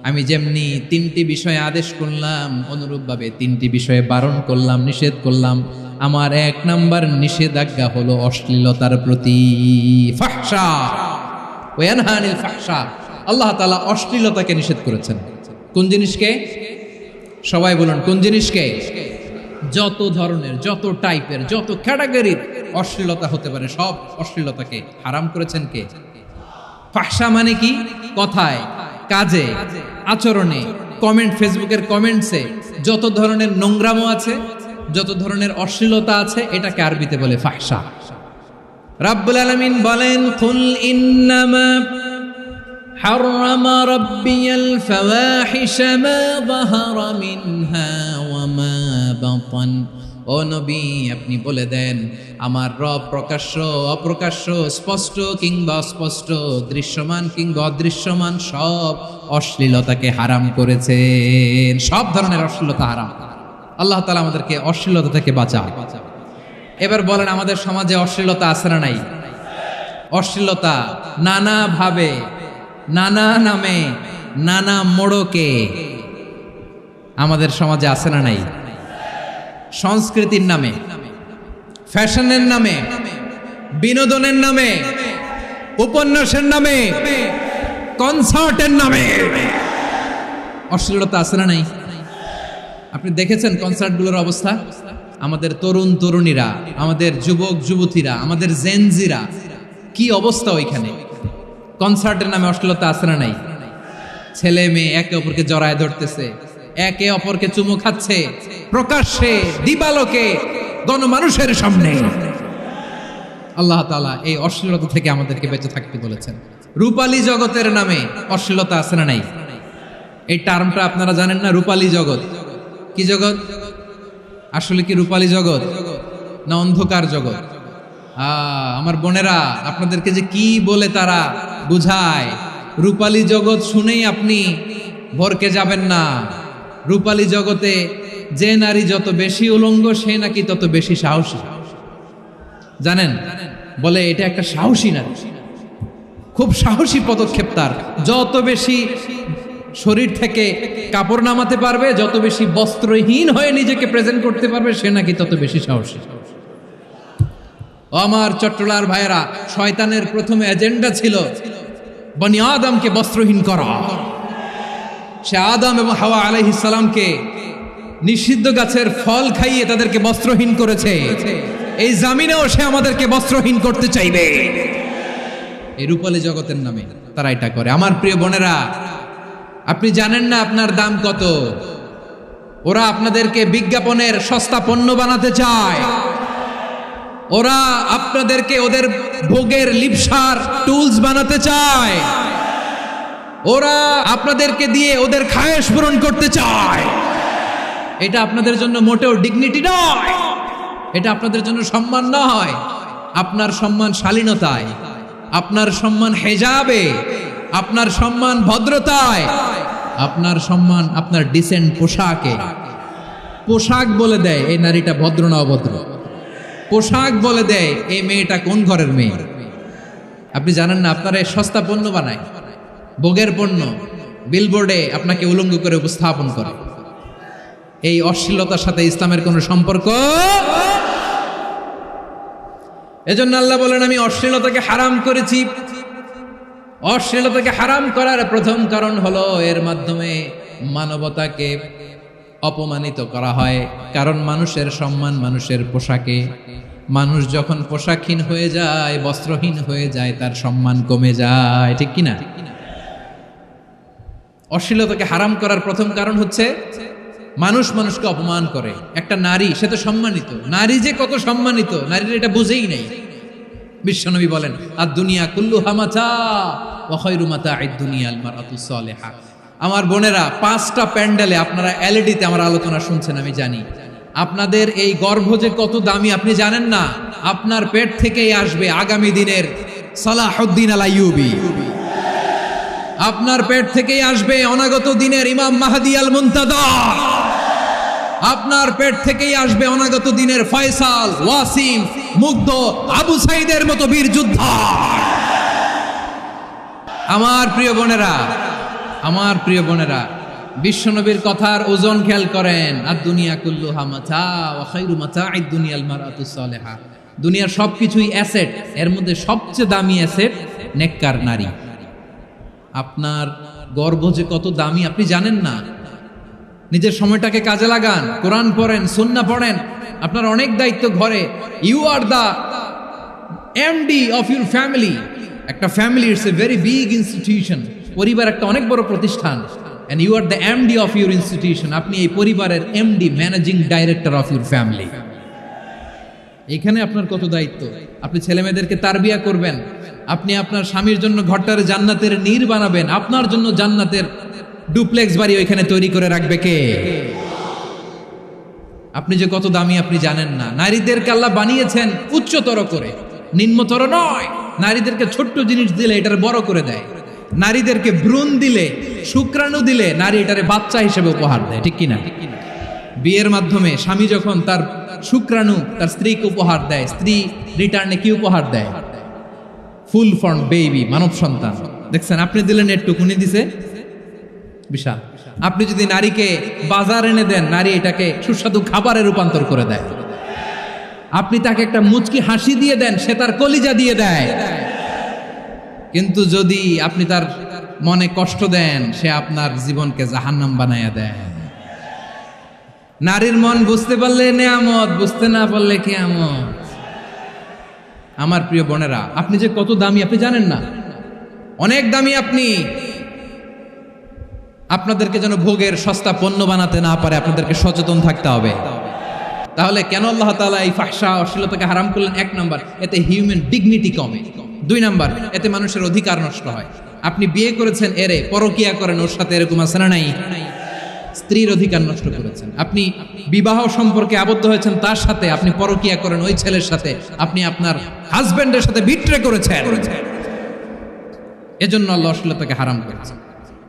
আমি যেমনি 3টি বিষয়ে আদেশ করলাম, অনুরূপভাবে 3টি বিষয়ে বারণ করলাম, নিষেধ করলাম। আমার 1 নাম্বার নিষেধাজ্ঞা হলো অশ্লীলতার প্রতি। ফাহশা, ওয়ায়ানহা আনিল ফাহশা, আল্লাহ তাআলা অশ্লীলতাকে নিষেধ করেছেন। কোন জিনিসকে? সবাই বলুন, কোন জিনিসকে? যত ধরনের, যত টাইপের, যত ক্যাটাগরির অশ্লীলতা হতে পারে, সব অশ্লীলতাকে হারাম করেছেন কে? ফাহশা মানে কি? কথায়, কাজে, আচরণে, কমেন্ট, ফেসবুকের কমেন্টসে যত ধরনের নোংরামো আছে, যত ধরনের অশ্লীলতা আছে, এটাকে আরবিতে বলে ফাহশা। রাব্বুল আলামিন বলেন কুল ইন্নামা حرم ربي الفواحش ما ظهر منها وما بطن ও নবী, আপনি বলে দেন আমার রব প্রকাশ্য অপ্রকাশ্য, স্পষ্ট কিংবা অস্পষ্ট, দৃশ্যমান কিংবা অদৃশ্যমান সব অশ্লীলতাকে হারাম করেছেন। সব ধরনের অশ্লীলতা হারাম। আল্লাহ তাআলা আমাদেরকে অশ্লীলতা থেকে বাঁচান। এবার বলেন, আমাদের সমাজে অশ্লীলতা আছে না নাই? অশ্লীলতা নানা ভাবে, নানা নামে, নানা মোড়কে আমাদের সমাজে আছে না নাই? সংস্কৃতির নামে, ফ্যাশনের নামে, বিনোদনের নামে, উপন্যাসের নামে, কনসার্টের নামে অশ্লীলতা আছে না নাই? আপনি দেখেছেন কনসার্টগুলোর অবস্থা? আমাদের তরুণ তরুণীরা, আমাদের যুবক যুবতীরা, আমাদের জেনজিরা, কি অবস্থা ওইখানে? কনসার্টের নামে অশ্লীলতা আছে না নাই? ছেলে মেয়ে একে অপরকে জড়ায় ধরতেছে, একে অপরকে চুমু খাচ্ছে, প্রকাশ্যে দিবালোকে গণমানুষের সামনে। আল্লাহ তাআলা এই অশ্লীলতা থেকে আমাদেরকে বেঁচে থাকতে বলেছেন। রূপালী জগতের নামে অশ্লীলতা আছে না নাই? এই টার্মটা আপনারা জানেন না? রূপালী জগৎ কি জগৎ? আসলে কি রূপালী জগৎ না অন্ধকার জগৎ? আমার বোনেরা, আপনাদেরকে যে কি বলে তারা বুঝায়, রূপালী জগৎ শুনেই আপনি ভরকে যাবেন না। রূপালী জগতে যে নারী যত বেশি উলঙ্গ, সে নাকি তত বেশি সাহসী। জানেন, বলে এটা একটা সাহসী নারী, খুব সাহসী পদক্ষেপ তার। যত বেশি শরীর থেকে কাপড় নামাতে পারবে, যত বেশি বস্ত্রহীন হয়ে নিজেকে প্রেজেন্ট করতে পারবে, সে নাকি তত বেশি সাহসী। আমার চট্টলার ভাইয়েরা, শয়তানের প্রথম এজেন্ডা ছিল বনি আদমকে বস্ত্রহীন করা। সে আদম এবং হাওয়া আলাইহিস সালামকে নিষিদ্ধ গাছের ফল খাইয়ে তাদেরকে বস্ত্রহীন করেছে। এই জামিনেও সে আমাদেরকে বস্ত্রহীন করতে চাইবে। এই রূপালী জগতের নামে তারা এটা করে। আমার প্রিয় বোনেরা, আপনি জানেন না আপনার দাম কত। ওরা আপনাদেরকে বিজ্ঞাপনের সস্তা পণ্য বানাতে চায়। ওরা আপনাদেরকে ওদের ভোগের লিপসার টুলস বানাতে চায়। ওরা আপনাদেরকে দিয়ে ওদের খায়েশ পূরণ করতে চায়। এটা আপনাদের জন্য মোটেও ডিগনিটি নয়, এটা আপনাদের জন্য সম্মান নয়। আপনার সম্মান শালীনতায়, আপনার সম্মান হেজাবে, আপনার সম্মান ভদ্রতায়, আপনার সম্মান আপনার ডিসেন্ট পোশাকে। পোশাক বলে দেয় এই নারীটা ভদ্র না অভদ্র। পোশাক বলে দেয় এই মেয়েটা কোন ঘরের মেয়ে। আপনি জানেন না, আপনারা সস্তা পণ্য বানায়, ভোগের পণ্য, বিলবোর্ডে আপনাকে উলঙ্গ করে উপস্থাপন করে। এই অশ্লীলতার সাথে ইসলামের কোনো সম্পর্ক। এজন্য আল্লাহ বলেন, আমি অশ্লীলতাকে হারাম করেছি। অশ্লীলতাকে হারাম করার প্রথম কারণ হলো এর মাধ্যমে মানবতাকে অপমানিত করা হয়। কারণ মানুষের সম্মান মানুষের পোশাকে। মানুষ যখন পোশাকহীন হয়ে যায়, বস্ত্রহীন হয়ে যায়, তার সম্মান কমে যায়। ঠিক কিনা? অশ্লীলতাকে হারাম করার প্রথম কারণ হচ্ছে মানুষ মানুষকে অপমান করে। একটা নারী, সে তো সম্মানিত, নারী যে কত সম্মানিত নারীর এটা বুঝেই নাই। বিশ্বনবী বলেন, আর দুনিয়া কুল্লুহা মাতা ওয়া খায়রু মাতা'আদ দুনিয়া আল মারআতুস সালিহা। আমার বোনেরা, 5টা প্যান্ডেলে আপনারা এলইডিতে আমার আলোচনা শুনছেন, আমি জানি। আপনাদের এই গর্ভ যে কত দামি আপনি জানেন না। আপনার পেট থেকেই আসবে আগামী দিনের সালাহুদ্দিন আল আইয়ুবী। আপনার পেট থেকেই আসবে অনাগত দিনের ইমাম মাহদী আল মুনতাদর। আপনার পেট থেকেই আসবে অনাগত দিনের ফয়সাল, ওয়াসিম, মুগ্ধ, আবু সাইদের মতো বীর যোদ্ধা। আমার প্রিয় বোনেরা, আমার প্রিয় বোনেরা, বিশ্বনবীর কথার ওজন খেয়াল করেন। আর দুনিয়া কুল্লুহা মাতা ওয়া খায়রু মাতা'আদ দুনিয়া আল মারআতুস সালিহা। দুনিয়ার সবকিছুই অ্যাসেট, এর মধ্যে সবচেয়ে দামি অ্যাসেট নেককার নারী। আপনার গর্ভ যে কত দামি আপনি জানেন না। নিজের সময়টাকে কাজে লাগান, কোরআন পড়েন, সুন্নাহ পড়েন। আপনার অনেক দায়িত্ব ঘরে। You are the MD of your family. একটা family it's a very big institution. পরিবার একটা অনেক বড় প্রতিষ্ঠান। And you are the MD of your institution. আপনি এই পরিবারের MD, managing director of your family. এখানে আপনার কত দায়িত্ব। আপনি ছেলে মেয়েদেরকে তারবিয়া করবেন। আপনি আপনার স্বামীর জন্য ঘরটারে জান্নাতের নীর বানাবেন। আপনার জন্য জান্নাতের ডুপ্লেক্স বাড়ি ওইখানে তৈরি করে রাখবে কে? আপনি যে কত দামি আপনি জানেন না। নারীদেরকে আল্লাহ বানিয়েছেন উচ্চতর করে, নিম্নতর নয়। নারীদেরকে ছোট্ট জিনিস দিলে এটার বড় করে দেয়। নারীদেরকে ভ্রূণ দিলে, শুক্রাণু দিলে নারী এটারে বাচ্চা হিসেবে উপহার দেয়, ঠিক কিনা? বিয়ের মাধ্যমে স্বামী যখন তার শুক্রাণু তার স্ত্রীকে উপহার দেয়, স্ত্রী রিটার্নে কি উপহার দেয়? ফুল ফর্ম বেবি, মানব সন্তান। দেখছেন, আপনি দিলেন একটুকুনি, দিছে বিশাল। আপনি যদি নারীকে বাজার এনে দেন, নারী এটাকে সুস্বাদু খাবারে রূপান্তর করে দেয়। আপনি তাকে একটা মুচকি হাসি দিয়ে দেন, সে তার কলিজা দিয়ে দেয়। কিন্তু যদি আপনি তার মনে কষ্ট দেন, সে আপনার জীবনকে জাহান্নাম বানায়া দেয়। নারীর মন বুঝতে পারলে নেয়ামত, বুঝতে না পারলে কিয়ামত। আমার প্রিয় বোনেরা, আপনি যে কত দামি আপনি জানেন না, অনেক দামি আপনি। আপনাদেরকে যেন ভোগের সস্তা পণ্য বানাতে না পারে, আপনাদেরকে সচেতন থাকতে হবে। তাহলে কেন আল্লাহ তাআলা এই ফাহশা অশ্লীলতাকে হারাম করলেন? 1 নাম্বার, এতে হিউম্যান ডিগনিটি কমে। 2 নাম্বার, এতে মানুষের অধিকার নষ্ট হয়। আপনি বিয়ে করেছেন, এরে পরকিয়া করেন, ওর সাথে এরকম আছে না নাই? স্ত্রীর অধিকার নষ্ট করেছেন। আপনি বিবাহ সম্পর্কে আবদ্ধ হয়েছেন, তার সাথে আপনি পরকিয়া করেন ওই ছেলের সাথে, আপনি আপনার হাজবেন্ডের সাথে বিট্রে করেছেন। এজন্য আল্লাহ অশ্লীলতাকে হারাম করেছেন।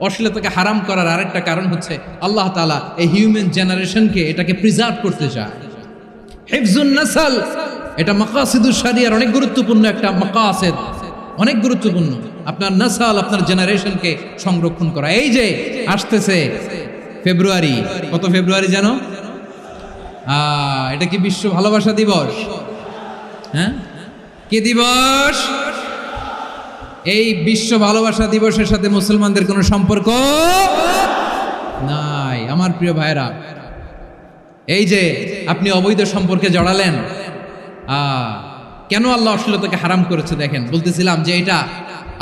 অশ্লীলতাকে হারাম করার আরেকটা কারণ হচ্ছে আল্লাহ তাআলা এই হিউম্যান জেনারেশনকে এটাকে প্রিজার্ভ করতে চায়। হিফজুন নাসল, এটা মাকাসিদুশ শরিয়ার অনেক গুরুত্বপূর্ণ একটা মাকাসিদ, অনেক গুরুত্বপূর্ণ। আপনার নাসল, আপনার জেনারেশনকে সংরক্ষণ করা। এই যে আসতেছে ফেব্রুয়ারি, কত ফেব্রুয়ারি জানো? এটা কি বিশ্ব ভালোবাসা দিবস? হ্যাঁ, কি দিবস? এই বিশ্ব ভালোবাসা দিবসের সাথে মুসলমানদের কোনো সম্পর্ক নাই। আমার প্রিয় ভাইরা, এই যে আপনি অবৈধ সম্পর্কে জড়ালেন, কেন আল্লাহ অশ্লীলতাকে হারাম করেছে দেখেন। বলতেছিলাম যে এটা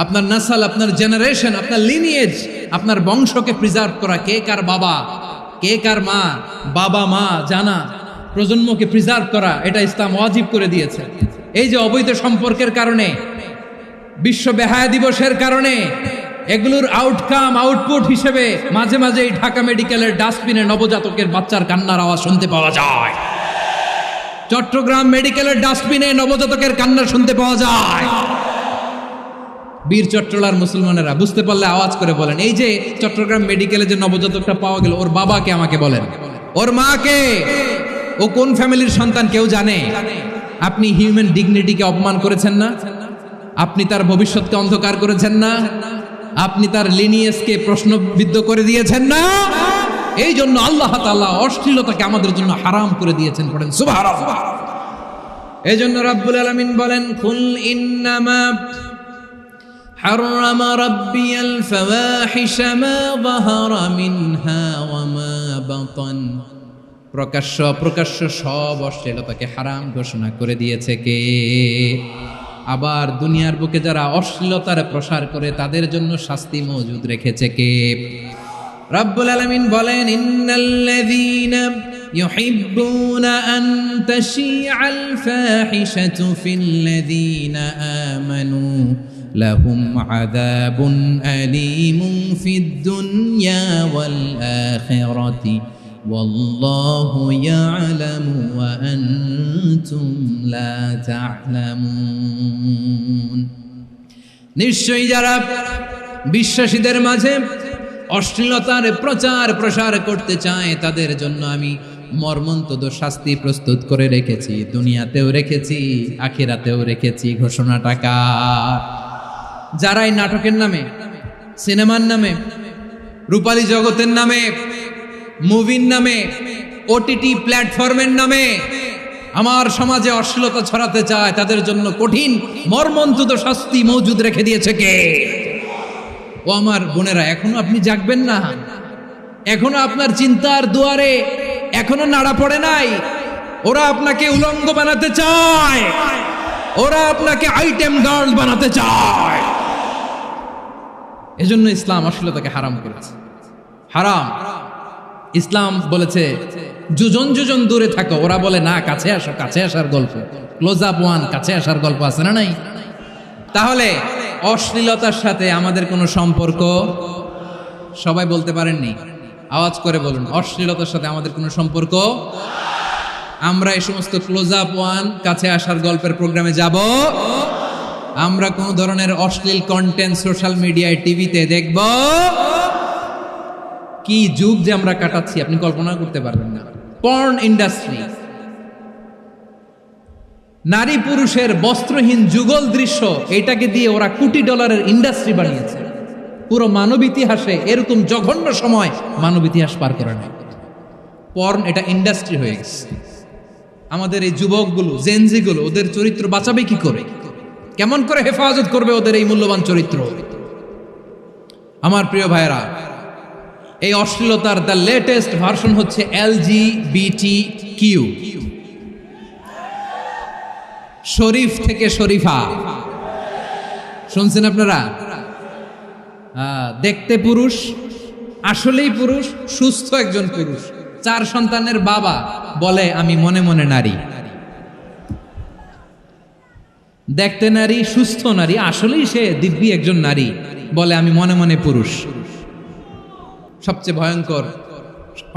আপনার নাসাল, আপনার জেনারেশন, আপনার লিনিয়েজ, আপনার বংশকে প্রিজার্ভ করা। কে কার বাবা, কে কার মা, বাবা মা জানা, প্রজন্মকে প্রিজার্ভ করা, এটা ইসলাম ওয়াজিব করে দিয়েছে। এই যে অবৈধ সম্পর্কের কারণে, বিশ্ব বেহায়া দিবসের কারণে, এগুলোর আউটকাম, আউটপুট হিসেবে মাঝে মাঝে এই ঢাকা মেডিকেলের ডাস্টবিনে নবজাতকের বাচ্চার কান্নার আওয়াজ শুনতে পাওয়া যায়। চট্টগ্রাম মেডিকেলের ডাস্টবিনে নবজাতকের কান্না শুনতে পাওয়া যায়। বীর চট্টলার মুসলমানেরা বুঝতে পারলে আওয়াজ করে বলেন, এই যে চট্টগ্রাম মেডিকেলে যে নবজাতকটা পাওয়া গেল, ওর বাবাকে আমাকে বলেন, ওর মাকে, ও কোন ফ্যামিলির সন্তান কেউ জানে? আপনি হিউম্যান ডিগনিটিকে অপমান করেছেন না? আপনি তার ভবিষ্যৎকে অন্ধকার করেছেন না? আপনি তার লিনিয়েজকে প্রশ্নবিদ্ধ করে দিয়েছেন না? এই জন্য আল্লাহ তাআলা অশ্লীলতাকে আমাদের জন্য হারাম করে দিয়েছেন। পড়েন সুবহানাল্লাহ। এই জন্য রাব্বুল আলামিন বলেন, কুল ইন্নামা হারাম রাব্বিয়াল ফাওয়াহিশা মা যাহারা মিনহা ওয়া মা বাতান। প্রকাশ্য অপ্রকাশ্য সব অশ্লীলতাকে হারাম ঘোষণা করে দিয়েছে কে? আবার দুনিয়ার বুকে যারা অশ্লীলতার প্রসার করে তাদের জন্য শাস্তি মজুদ রেখেছে কে? রাব্বুল আলামিন বলেন, ইন্নাল্লাযীনা ইউহিব্বুনা আন তাশিআল ফাহিশাতু ফিল্লাযীনা আমানু লাহুম আযাবুন আলীমুন ফিদ দুনিয়া ওয়াল আখিরাতি ওয়াল্লাহু ইয়ালামু ওয়া আনতুম লা তা'লামুন। নিশ্চয়ই যারা বিশ্বাসীদের মাঝে অশ্লীলতার প্রচার প্রসার করতে চায় তাদের জন্য আমি মর্মন্তুদ শাস্তি প্রস্তুত করে রেখেছি, দুনিয়াতেও রেখেছি, আখিরাতেও রেখেছি। ঘোষণাটা কার? যারা এই নাটকের নামে, সিনেমার নামে, রূপালী জগতের নামে, মুভির নামে, ওটিটি প্ল্যাটফর্মের নামে আমার সমাজে অশ্লীলতা ছড়াতে চায়, তাদের জন্য কঠিন মর্মন্তুদ শাস্তি মজুদ রেখে দিয়েছে কে? ও আমার বোনেরা, এখনো আপনি জাগবেন না? এখনো আপনার চিন্তার দুয়ারে এখনো নাড়া পড়ে নাই? ওরা আপনাকে উলঙ্গ বানাতে চায়, ওরা আপনাকে আইটেম গার্ল বানাতে চায়। এজন্য ইসলাম অশ্লীলতাকে হারাম করেছে। হারাম। ইসলাম বলেছে যোজন যোজন দূরে থাকো, ওরা বলে না কাছে আসো, কাছে আসার গল্প, ক্লোজ আপ ওয়ান, কাছে আসার গল্প আছে না নাই? তাহলে অশ্লীলতার সাথে আমাদের কোনো সম্পর্ক? সবাই বলতে পারেননি, আওয়াজ করে বলুন, অশ্লীলতার সাথে আমাদের কোনো সম্পর্ক আমরা এই সমস্ত ক্লোজ আপ ওয়ান, কাছে আসার গল্পের প্রোগ্রামে যাব। আমরা কোন ধরনের অশ্লীল কন্টেন্ট সোশ্যাল মিডিয়ায়, টিভিতে দেখব। কি যুগ যে আমরা কাটাচ্ছি আপনি কল্পনা করতে পারবেন না। পর্ন ইন্ডাস্ট্রি, নারী পুরুষের বস্ত্রহীন যুগল দৃশ্য, এটাকে দিয়ে ওরা কোটি ডলারের ইন্ডাস্ট্রি বানিয়েছে। পুরো মানব ইতিহাসে এরকম জঘন্য সময় মানব ইতিহাস পার করে নাই। পর্ন এটা ইন্ডাস্ট্রি হয়ে গেছে। আমাদের এই যুবকগুলো, জেনজিগুলো, ওদের চরিত্র বাঁচাবে কি করে? কেমন করে হেফাজত করবে ওদের এই মূল্যবান চরিত্র? আমার প্রিয় ভাইরা, এই অশ্লীলতার দ্য লেটেস্ট ভার্সন হচ্ছে LGBTQ, শরীফ থেকে শরীফা। শুনছেন আপনারা? দেখতে পুরুষ, আসলেই পুরুষ, সুস্থ একজন পুরুষ, 4 সন্তানের বাবা, বলে আমি মনে মনে নারী। দেখতে নারী, সুস্থ নারী, আসলেই সে দিব্যি একজন নারী, বলে আমি মনে মনে পুরুষ। সবচেয়ে ভয়ঙ্কর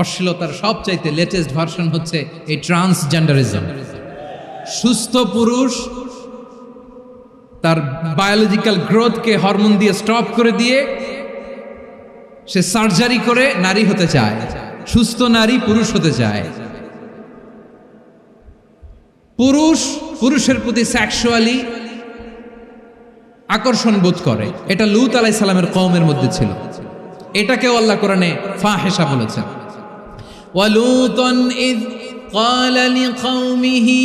অশ্লীলতার সবচাইতে লেটেস্ট ভার্সন হচ্ছে এই ট্রান্সজেন্ডারিজম। সুস্থ পুরুষ তার বায়োলজিক্যাল গ্রোথকে হরমোন দিয়ে স্টপ করে দিয়ে সে সার্জারি করে নারী হতে চায়। সুস্থ নারী পুরুষ হতে চায়। পুরুষ পুরুষের প্রতি সেক্সুয়ালি আকর্ষণ বোধ করে। এটা লূত আলাইহিস সালামের কওমের মধ্যে ছিল। এটাকেও আল্লাহ কোরআনে ফাহিশা বলেছেন। ওয়ালুতান ইয ক্বালা লিকাওমিহি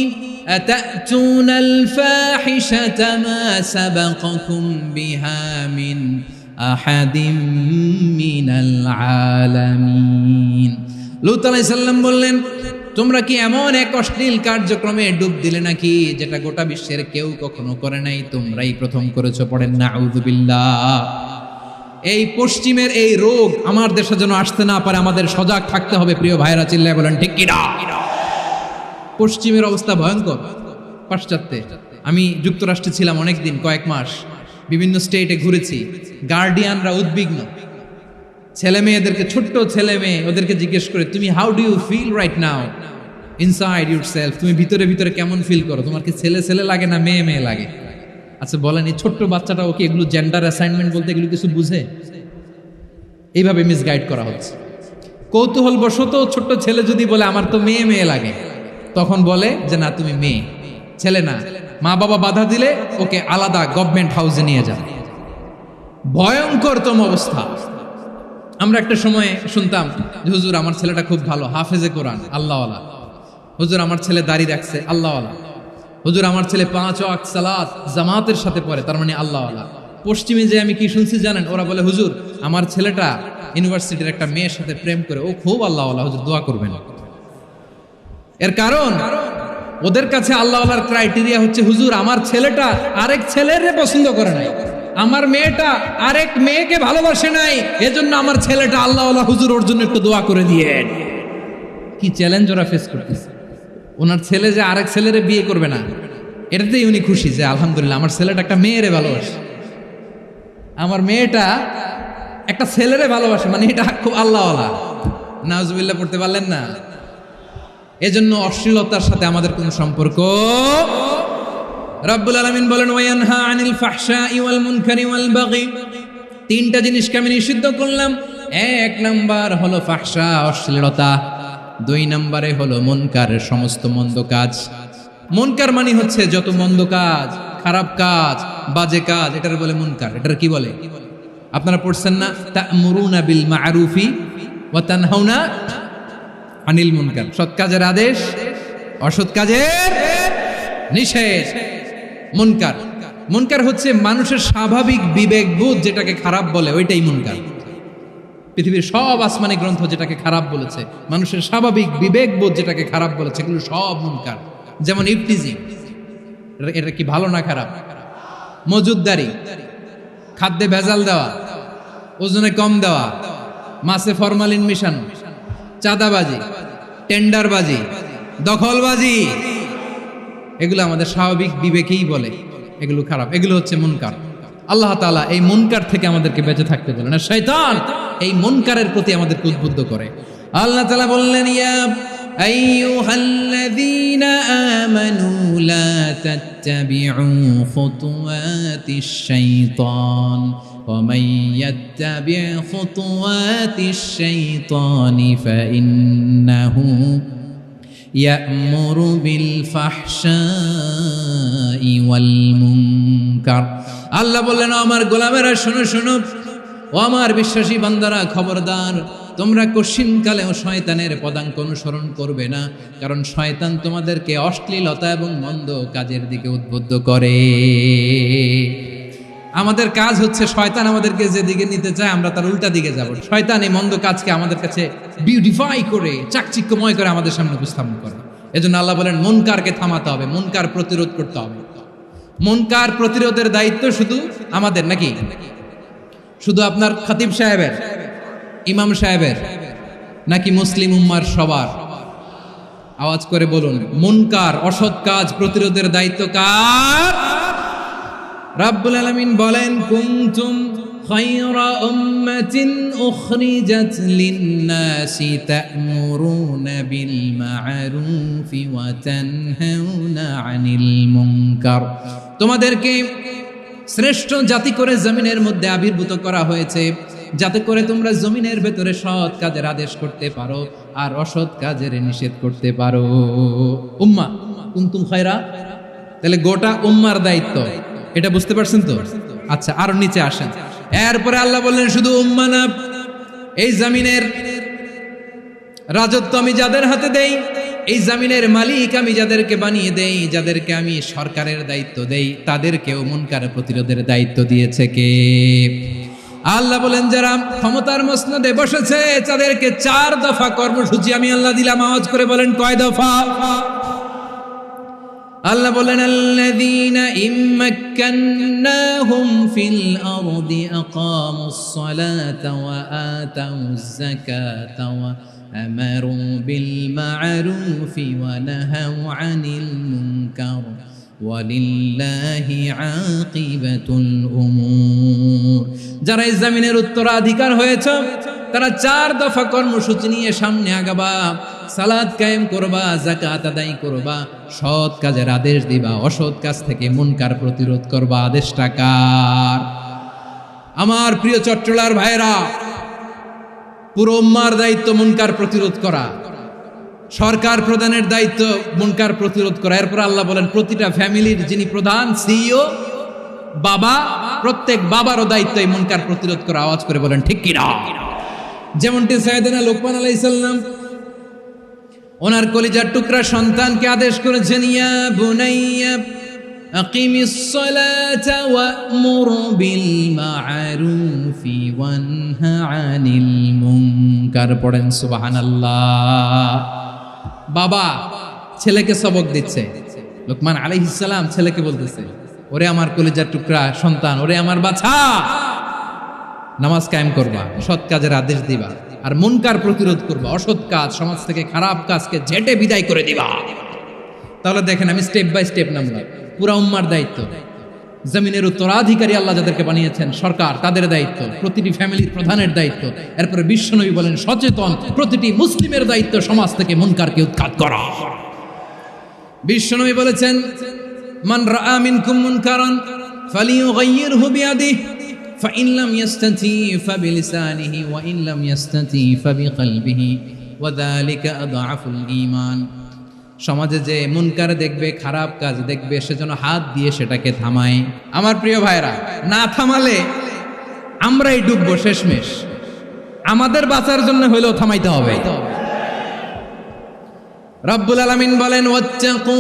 আতা'তুনাল ফাহিশাতা মা সাবাকাকুম বিহা মিন আহাদিম মিনাল আলামিন। লূত আলাইহিস সালাম বললেন, তোমরা কি এমন এক অশ্লীল কার্যক্রমে ডুব দিলে নাকি যেটা গোটা বিশ্বের কেউ কখনো করে নাই, তোমরাই প্রথম করেছো। পড়েন নাউযুবিল্লাহ। এই পশ্চিমের এই রোগ আমার দেশে যেন আসতে না পারে, আমাদের সজাগ থাকতে হবে। প্রিয় ভাইরা, চিল্লায় বলেন ঠিক কিনা? পশ্চিমের অবস্থা ভয়ঙ্কর। পাশ্চাত্যে, আমি যুক্তরাষ্ট্রে ছিলাম অনেকদিন, কয়েক মাস, বিভিন্ন স্টেটে ঘুরেছি। গার্ডিয়ানরা উদ্বিগ্ন, ছেলে মেয়েদেরকে, ছোট্ট ছেলে মেয়ে, ওদেরকে জিজ্ঞেস করে, তুমি how do you feel right now inside yourself? তুমি ভিতরে ভিতরে কেমন ফিল করো? তোমার কি ছেলে ছেলে লাগে না মেয়ে মেয়ে লাগে? আচ্ছা বলেন, এই ছোট্ট বাচ্চাটা ওকে এগুলো জেন্ডার অ্যাসাইনমেন্ট বলতে এগুলো কিছু বুঝে? এইভাবে মিসগাইড করা হচ্ছে। কৌতূহল বশত ছোট্ট ছেলে যদি বলে আমার তো মেয়ে মেয়ে লাগে, তখন বলে যে না তুমি মেয়ে, ছেলে না। মা বাবা বাধা দিলে ওকে আলাদা গভর্নমেন্ট হাউসে নিয়ে যাবে। ভয়ঙ্করতম অবস্থা। আমরা একটা সময় শুনতাম যে হুজুর আমার ছেলেটা খুব ভালো, হাফেজে কোরআন, আল্লাহওয়ালা। হুজুর আমার ছেলে দাড়ি রাখছে, আল্লাহওয়ালা। হুজুর আমার ছেলে 5 ওয়াক্ত সালাত জামাতের সাথে পড়ে, তার মানে আল্লাহওয়ালা। পশ্চিমে যে আমি কি শুনছি জানেন? ওরা বলে হুজুর আমার ছেলেটা ইউনিভার্সিটির একটা মেয়ের সাথে প্রেম করে, ও খুব আল্লাহওয়ালা, হুজুর দোয়া করবেন। এর কারণ ওদের কাছে আল্লাহওয়ালার ক্রাইটেরিয়া হচ্ছে হুজুর আমার ছেলেটা আরেক ছেলের পছন্দ করে নাই, আমার মেয়েটা আরেক মেয়েকে ভালোবাসে নাই, এজন্য আমার ছেলেটা আল্লাহওয়ালা, হুজুর ওর জন্য একটু দোয়া করে দিয়েন। কি চ্যালেঞ্জ ওরা ফেস করতেছে। ওনার ছেলে যে আরেক ছেলেরে বিয়ে করবে না, এটাতেই উনি খুশি যে আলহামদুলিল্লাহ আমার ছেলেটা একটা মেয়েরে ভালোবাসে, আমার মেয়েটা একটা ছেলেরে ভালোবাসে, মানে এটা খুব আল্লাহওয়ালা। নাউজুবিল্লাহ পড়তে পারলেন না? এজন্য অশ্লীলতার সাথে আমাদের কোনো সম্পর্ক। রব্বুল আলামিন বলেন ওয়ায়ানহা আনিল ফাহশাই ওয়াল মুনকারি ওয়াল বাগি। 3টা জিনিসকে আমি নিষিদ্ধ করলাম। 1 নাম্বার হলো ফাহশা, অশ্লীলতা। 2 নম্বরে হলো মুনকার, সমস্ত মন্দ কাজ। মুনকার মানে হচ্ছে যত মন্দ কাজ, খারাপ কাজ, বাজে কাজ, এটার বলে মুনকার। এটার কি বলে? আপনারা পড়ছেন না, তা'মুরুনা বিল মা'রুফি ওয়া তানহাউনা আনিল মুনকার। সৎ কাজের আদেশ, অসৎ কাজের নিষেধ। মুনকার, মুনকার হচ্ছে মানুষের স্বাভাবিক বিবেকবোধ যেটাকে খারাপ বলে, ওইটাই মুনকার। পৃথিবীর সব আসমানি গ্রন্থ যেটাকে খারাপ বলেছে, মানুষের স্বাভাবিক বিবেকবোধ যেটাকে খারাপ বলেছে, এগুলো সব মুনকার। যেমন ইফতিজিং, এটা কি ভালো না খারাপ? মজুদদারি, খাদ্যে ভেজাল দেওয়া, ওজনে কম দেওয়া, মাছে ফরমালিন মিশানো, চাঁদাবাজি, টেন্ডারবাজি, দখলবাজি, এগুলো আমাদের স্বাভাবিক বিবেকেই বলে এগুলো খারাপ, এগুলো হচ্ছে মুনকার। আল্লাহ তাআলা এই মুনকার থেকে আমাদেরকে বেঁচে থাকতে বলেন, আর শয়তান এই মুনকারের প্রতি আমাদেরকে উদ্বুদ্ধ করে। আল্লাহ তাআলা বললেন ইয়া আইয়ুহাল্লাযীনা আমানু লা তাত্তাবিউ খুতুওয়াতিশ শাইতান ওয়া মান ইয়াত্তাবি' খুতুওয়াতিশ শাইতানি ফাইন্নাহু ইয়া'মুরু বিল ফাহশাই ওয়াল মুনকার। আল্লাহ বললেন, আমার গোলামেরা শোনো শোনো, ও আমার বিশ্বাসী বান্দারা খবরদার, তোমরা কশিনকালেও শয়তানের পদাঙ্ক অনুসরণ করবে না, কারণ শয়তান তোমাদেরকে অশ্লীলতা এবং মন্দ কাজের দিকে উদ্বুদ্ধ করে। আমাদের কাজ হচ্ছে শয়তান আমাদেরকে যেদিকে নিতে চায় আমরা তার উল্টা দিকে যাব। শয়তান এই মন্দ কাজকে আমাদের কাছে বিউটিফাই করে চাকচিক্যময় করে আমাদের সামনে উপস্থাপন করে। এজন্য আল্লাহ বলেন মুনকারকে থামাতে হবে, মুনকার প্রতিরোধ করতে হবে। মুনকার প্রতিরোধের দায়িত্ব শুধু আমাদের নাকি? শুধু আপনার খতিব সাহেবের, ইমাম সাহেবের, নাকি মুসলিম উম্মার সবার? আওয়াজ করে বলুন, মুনকার অসৎ কাজ প্রতিরোধের দায়িত্ব কার? রাব্বুল আলামিন বলেন, কুনতুম খায়রা উম্মাতিন উখরিজাত লিন-নাসি তা'মুরুনা বিল মা'রুফি ওয়া তানহাউনা আনিল মুনকার। তোমাদেরকে শ্রেষ্ঠ জাতি করে জমিনের মধ্যে আবির্ভূত করা হয়েছে, যাতে করে তোমরা জমিনের ভেতরে সৎ কাজের আদেশ করতে পারো আর অসৎ কাজের নিষেধ করতে পারো। উম্মাহ কুনতুম খায়রা, তাহলে গোটা উম্মার দায়িত্ব, এটা বুঝতে পারছেন তো? আচ্ছা, আরো নিচে আসেন। এরপরে আল্লাহ বললেন, শুধু উম্মাহ না, এই জমিনের রাজত্ব আমি যাদের হাতে দেই, এই জমিনের মালিক আমি যাদেরকে বানিয়ে দেই, যাদেরকে আমি সরকারের দায়িত্ব দেই, তাদেরকেও মুনকার প্রতিরোধের দায়িত্ব দিয়েছে কে? আল্লাহ বলেন, যারা ক্ষমতার মসনদে বসেছে তাদেরকে 4 দফা কর্মসূচি আমি আল্লাহ দিলাম। আওয়াজ করে বলেন, কয় দফা? আল্লাহ বলেন, আল্লাযীনা ইম্মাক্কান্নাহুম ফিল আরদি আকামুস সালাতা ওয়া আতাউজ যাকাতা ওয়া আমারু বিল মা'রুফি ওয়া নাহাউ আনিল মুনকার ওয়ালিল্লাহি আকিবাতুল উমুর। যারা এই জমিনের উত্তরাধিকার হয়েছে তারা 4 দফা কর্মসূচি নিয়ে সামনে আগাবা। সালাত কায়েম করবা, যাকাত আদায় করবা, সৎ কাজের আদেশ দিবা, অসৎ কাজ থেকে মুনকার প্রতিরোধ করবা। আদেশটা কার? আমার প্রিয় চট্টলার ভাইরা, পুরো উম্মার দায়িত্ব মুনকার প্রতিরোধ করা, সরকার প্রধানের দায়িত্ব মুনকার প্রতিরোধ করা। এরপর আল্লাহ বলেন, প্রতিটা ফ্যামিলির যিনি প্রধান সিইও বাবা, প্রত্যেক বাবারও দায়িত্ব এই মুনকার প্রতিরোধ করা। আওয়াজ করে বলেন ঠিক কি না? যেমনটি সাইয়েদনা লোকমান আলাইহিস সালাম ওনার কলিজার টুকরা সন্তানকে আদেশ করেছেন, ইয়া বুনাইয়া আকিমিস সালাতা ওয়া'মুর বিল মা'রুফি ওয়ানহা আনিল মুনকার। পড়েন সুবহানাল্লাহ। বাবা ছেলেকে সবক দিচ্ছে, লোকমান আলাইহিস সালাম ছেলেকে বলতেছে, ওরে আমার কলিজার টুকরা সন্তান, ওরে আমার বাছা, নামাজ কায়েম করবা, সৎ কাজের আদেশ দিবা, আর মুনকার প্রতিরোধ করবা, অসৎ কাজ, সমাজ থেকে খারাপ কাজকে ঝেঁটে বিদায় করে দিবা। তাহলে দেখেন, আমি স্টেপ বাই স্টেপ নামলাম। পুরা উম্মার দায়িত্ব, জমিনের উত্তরাধিকারী আল্লাহ যাদেরকে বানিয়েছেন সরকার, তাদের দায়িত্ব, প্রতিটি ফ্যামিলির প্রধানের দায়িত্ব। এরপরে বিশ্বনবী বলেন, সচেতন প্রতিটি মুসলিমের দায়িত্ব সমাজ থেকে মুনকারকে উৎখাত করা। বিশ্বনবী বলেছেন, মান রাআ মিনকুম মুনকারান ফালিয়ুগাইয়িরহু বিয়াদিহি ফাইন লাম ইয়াস্তাতি ফাবিলিসানিহি ওয়া ইন লাম ইয়াস্তাতি ফাবিকলবিহি ওয়া যালিকা আযআফুল ঈমান। সমাজে যে মুনকার দেখবে, খারাপ কাজ দেখবে, সেজন্য হাত দিয়ে সেটাকে থামায়। আমার প্রিয় ভাইরা, না থামালে আমরাই ডুববো শেষমেশ। আমাদের বাঁচার জন্য হইলেও থামাইতে হবে। রব্বুল আলামিন বলেন, ওয়াত্তাকু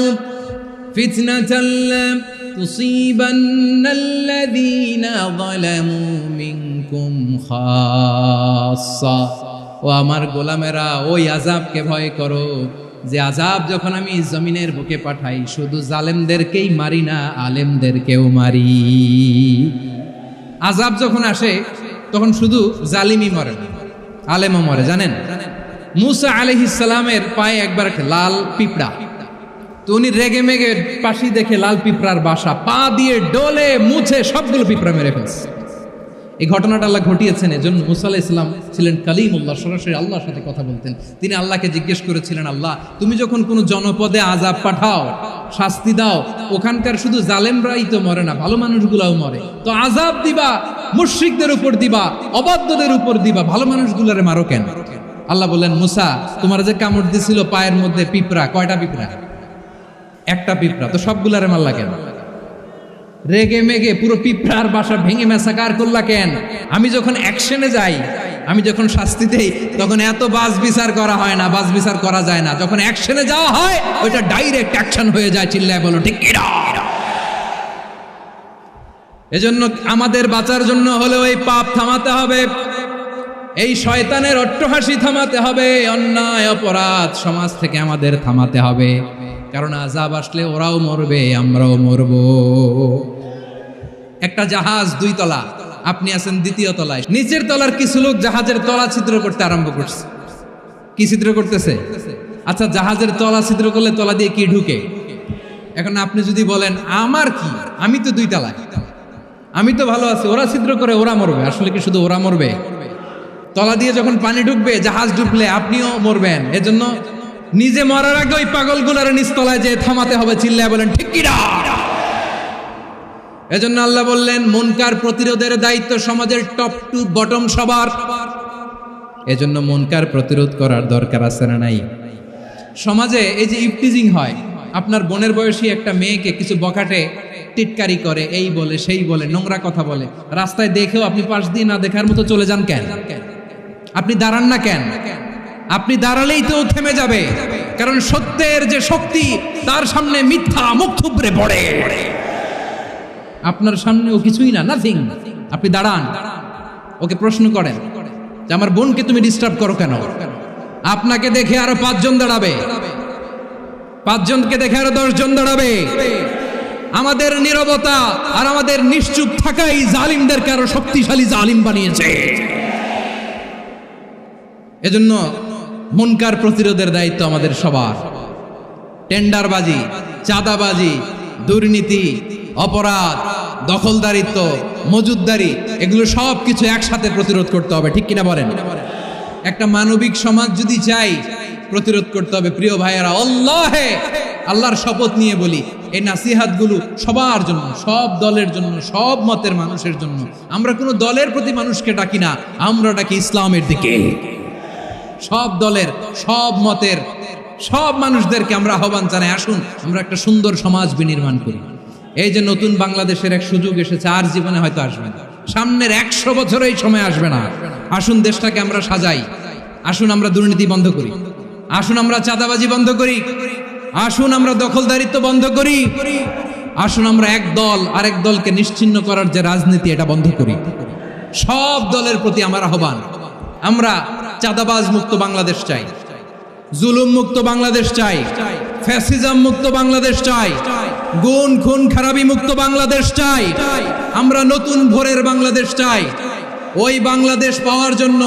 ফিতনাতাল লা তুসিবান্নাল্লাযীনা যালামু মিনকুম খাসসা। ও আমার গোলামেরা, ওই আযাবকে ভয় করো যে আযাব যখন আমি জমিনের বুকে পাঠাই, শুধু জালেমদেরকেই মারি না, আলেমদেরকেও মারি। আযাব যখন আসে তখন শুধু জালিমই মরে না, আলেমও মরে। জানেন, মুসা আলাইহিস সালামের পায়ে একবার একটা লাল পিঁপড়া, তো উনি রেগে মেগে পাশি দেখে লাল পিঁপড়ার বাসা, পা দিয়ে ডলে মুছে সবগুলো পিঁপড়া মেরে ফেলছে। এই ঘটনাটা আল্লাহ ঘটিয়েছেন, এজন্য মুসা আলাইহিস সালাম ছিলেন কালিমুল্লাহ, সরাসরি আল্লাহর সাথে কথা বলতেন। তিনি আল্লাহকে জিজ্ঞেস করেছিলেন, আল্লাহ তুমি যখন কোনো জনপদে আযাব পাঠাও, শাস্তি দাও, ওখানকার শুধু জালেমরাই তো মরে না, ভালো মানুষগুলাও মরে, তো আযাব দিবা মুশরিকদের উপর দিবা, অবাধ্যদের উপর দিবা, ভালো মানুষগুলারে মারো কেন? আল্লাহ বললেন, মুসা তোমার যে কামড় দিছিল পায়ের মধ্যে পিঁপড়া, কয়টা পিঁপড়া? একটা পিঁপড়া, তো সবগুলারে মারলা কেন? রেগে মেগে পুরো পিঁপড়ার বাসা ভেঙে মেসাকার করলা কেন? আমি যখন অ্যাকশনে যাই, আমি যখন শাস্তি দেই, তখন এত বাস বিচার করা হয় না, বাস বিচার করা যায় না। যখন অ্যাকশনে যাওয়া হয়, ওইটা ডাইরেক্ট অ্যাকশন হয়ে যায়। চিল্লায় বলো ঠিক কিনা? এজন্য আমাদের বাঁচার জন্য হলেও এই পাপ থামাতে হবে, এই শয়তানের অট্টহাসি থামাতে হবে, অন্যায় অপরাধ সমাজ থেকে আমাদের থামাতে হবে। কারণ আযাব আসলে ওরাও মরবে, আমরাও মরব। একটা জাহাজ 2 তলা, আপনি আছেন 2য় তলায়, নিচের তলার কিছু লোক জাহাজের তলা ছিদ্র করতে আরম্ভ করছে। কি ছিদ্র করতেছে? আচ্ছা, জাহাজের তলা ছিদ্র করলে তলা দিয়ে কি ঢুকে? এখন আপনি যদি বলেন আমার কি, আমি তো 2 তলায়, আমি তো ভালো আছি, ওরা ছিদ্র করে ওরা মরবে। আসলে কি শুধু ওরা মরবে? তলা দিয়ে যখন পানি ঢুকবে, জাহাজ ঢুকলে আপনিও মরবেন। এজন্য নিজে মরার আগে ওই পাগলগুলার নিচতলায় যে থামাতে হবে। চিল্লায় বলেন ঠিক কিনা? এজন্য আল্লাহ বললেন, মুনকার প্রতিরোধের দায়িত্ব সমাজের টপ টু বটম সবার। এজন্য মুনকার প্রতিরোধ করার দরকার আছে না নাই? সমাজে এই যে ইফটিজিং হয়, আপনার বোনের বয়সী একটা মেয়েকে কিছু বখাটে টিটকারি করে, এই বলে সেই বলে, নোংরা কথা বলে, রাস্তায় দেখেও আপনি পাশ দিয়ে না দেখার মতো চলে যান কেন? আপনি দাঁড়ান না কেন? আপনি দাঁড়ালেই তো থেমে যাবে, কারণ সত্যের যে শক্তি, তার সামনে মিথ্যা মুখ থুবড়ে পড়ে। আপনার সামনে ও কিছুই না, নাথিং। আপনি দাঁড়ান, ওকে প্রশ্ন করেন যে আমার বোনকে তুমি ডিস্টার্ব করো কেন? আপনাকে দেখে আরো 5 জন দাঁড়াবে, 5 জনকে দেখে আরো 10 জন দাঁড়াবে। আমাদের নীরবতা আর আমাদের নিশ্চুপ থাকাই জালিমদেরকে আরো শক্তিশালী জালিম বানিয়েছে। এজন্য মুনকার প্রতিরোধের দায়িত্ব আমাদের সবার। টেন্ডারবাজি, চাঁদাবাজি, দুর্নীতি, অপরাধ, দখলদারিত্ব, মজুদদারি, এগুলো সব কিছু একসাথে প্রতিরোধ করতে হবে। ঠিক কিনা বলেন? একটা মানবিক সমাজ যদি চাই, প্রতিরোধ করতে হবে। প্রিয় ভাইয়েরা, আল্লাহর শপথ নিয়ে বলি, এই নাসিহাতগুলো সবার জন্য, সব দলের জন্য, সব মতের মানুষের জন্য। আমরা কোনো দলের প্রতি মানুষকে ডাকি না, আমরা ডাকি ইসলামের দিকে। সব দলের, সব মতের, সব মানুষদেরকে আমরা আহ্বান জানাই, আসুন আমরা একটা সুন্দর সমাজ বিনির্মাণ করি। এই যে নতুন বাংলাদেশের এক সুযোগ এসেছে, আর জীবনে হয়তো আসবে না, সামনের 100 বছর এই সময় আসবে না। আসুন দেশটাকে আমরা সাজাই, আসুন আমরা দুর্নীতি বন্ধ করি, আসুন আমরা চাঁদাবাজি বন্ধ করি, আসুন আমরা দখলদারিত্ব বন্ধ করি, আসুন আমরা এক দল আরেক দলকে নিশ্চিহ্ন করার যে রাজনীতি, এটা বন্ধ করি। সব দলের প্রতি আমার আহ্বান, আমরা চাঁদাবাজ মুক্ত বাংলাদেশ চাই, জুলুম মুক্ত বাংলাদেশ চাই, ফ্যাসিজম মুক্ত বাংলাদেশ চাই, গুণ খুন খারাপি মুক্ত বাংলাদেশ চাই। আমরা নতুন ভোরের বাংলাদেশ চাই। ওই বাংলাদেশ পাওয়ার জন্য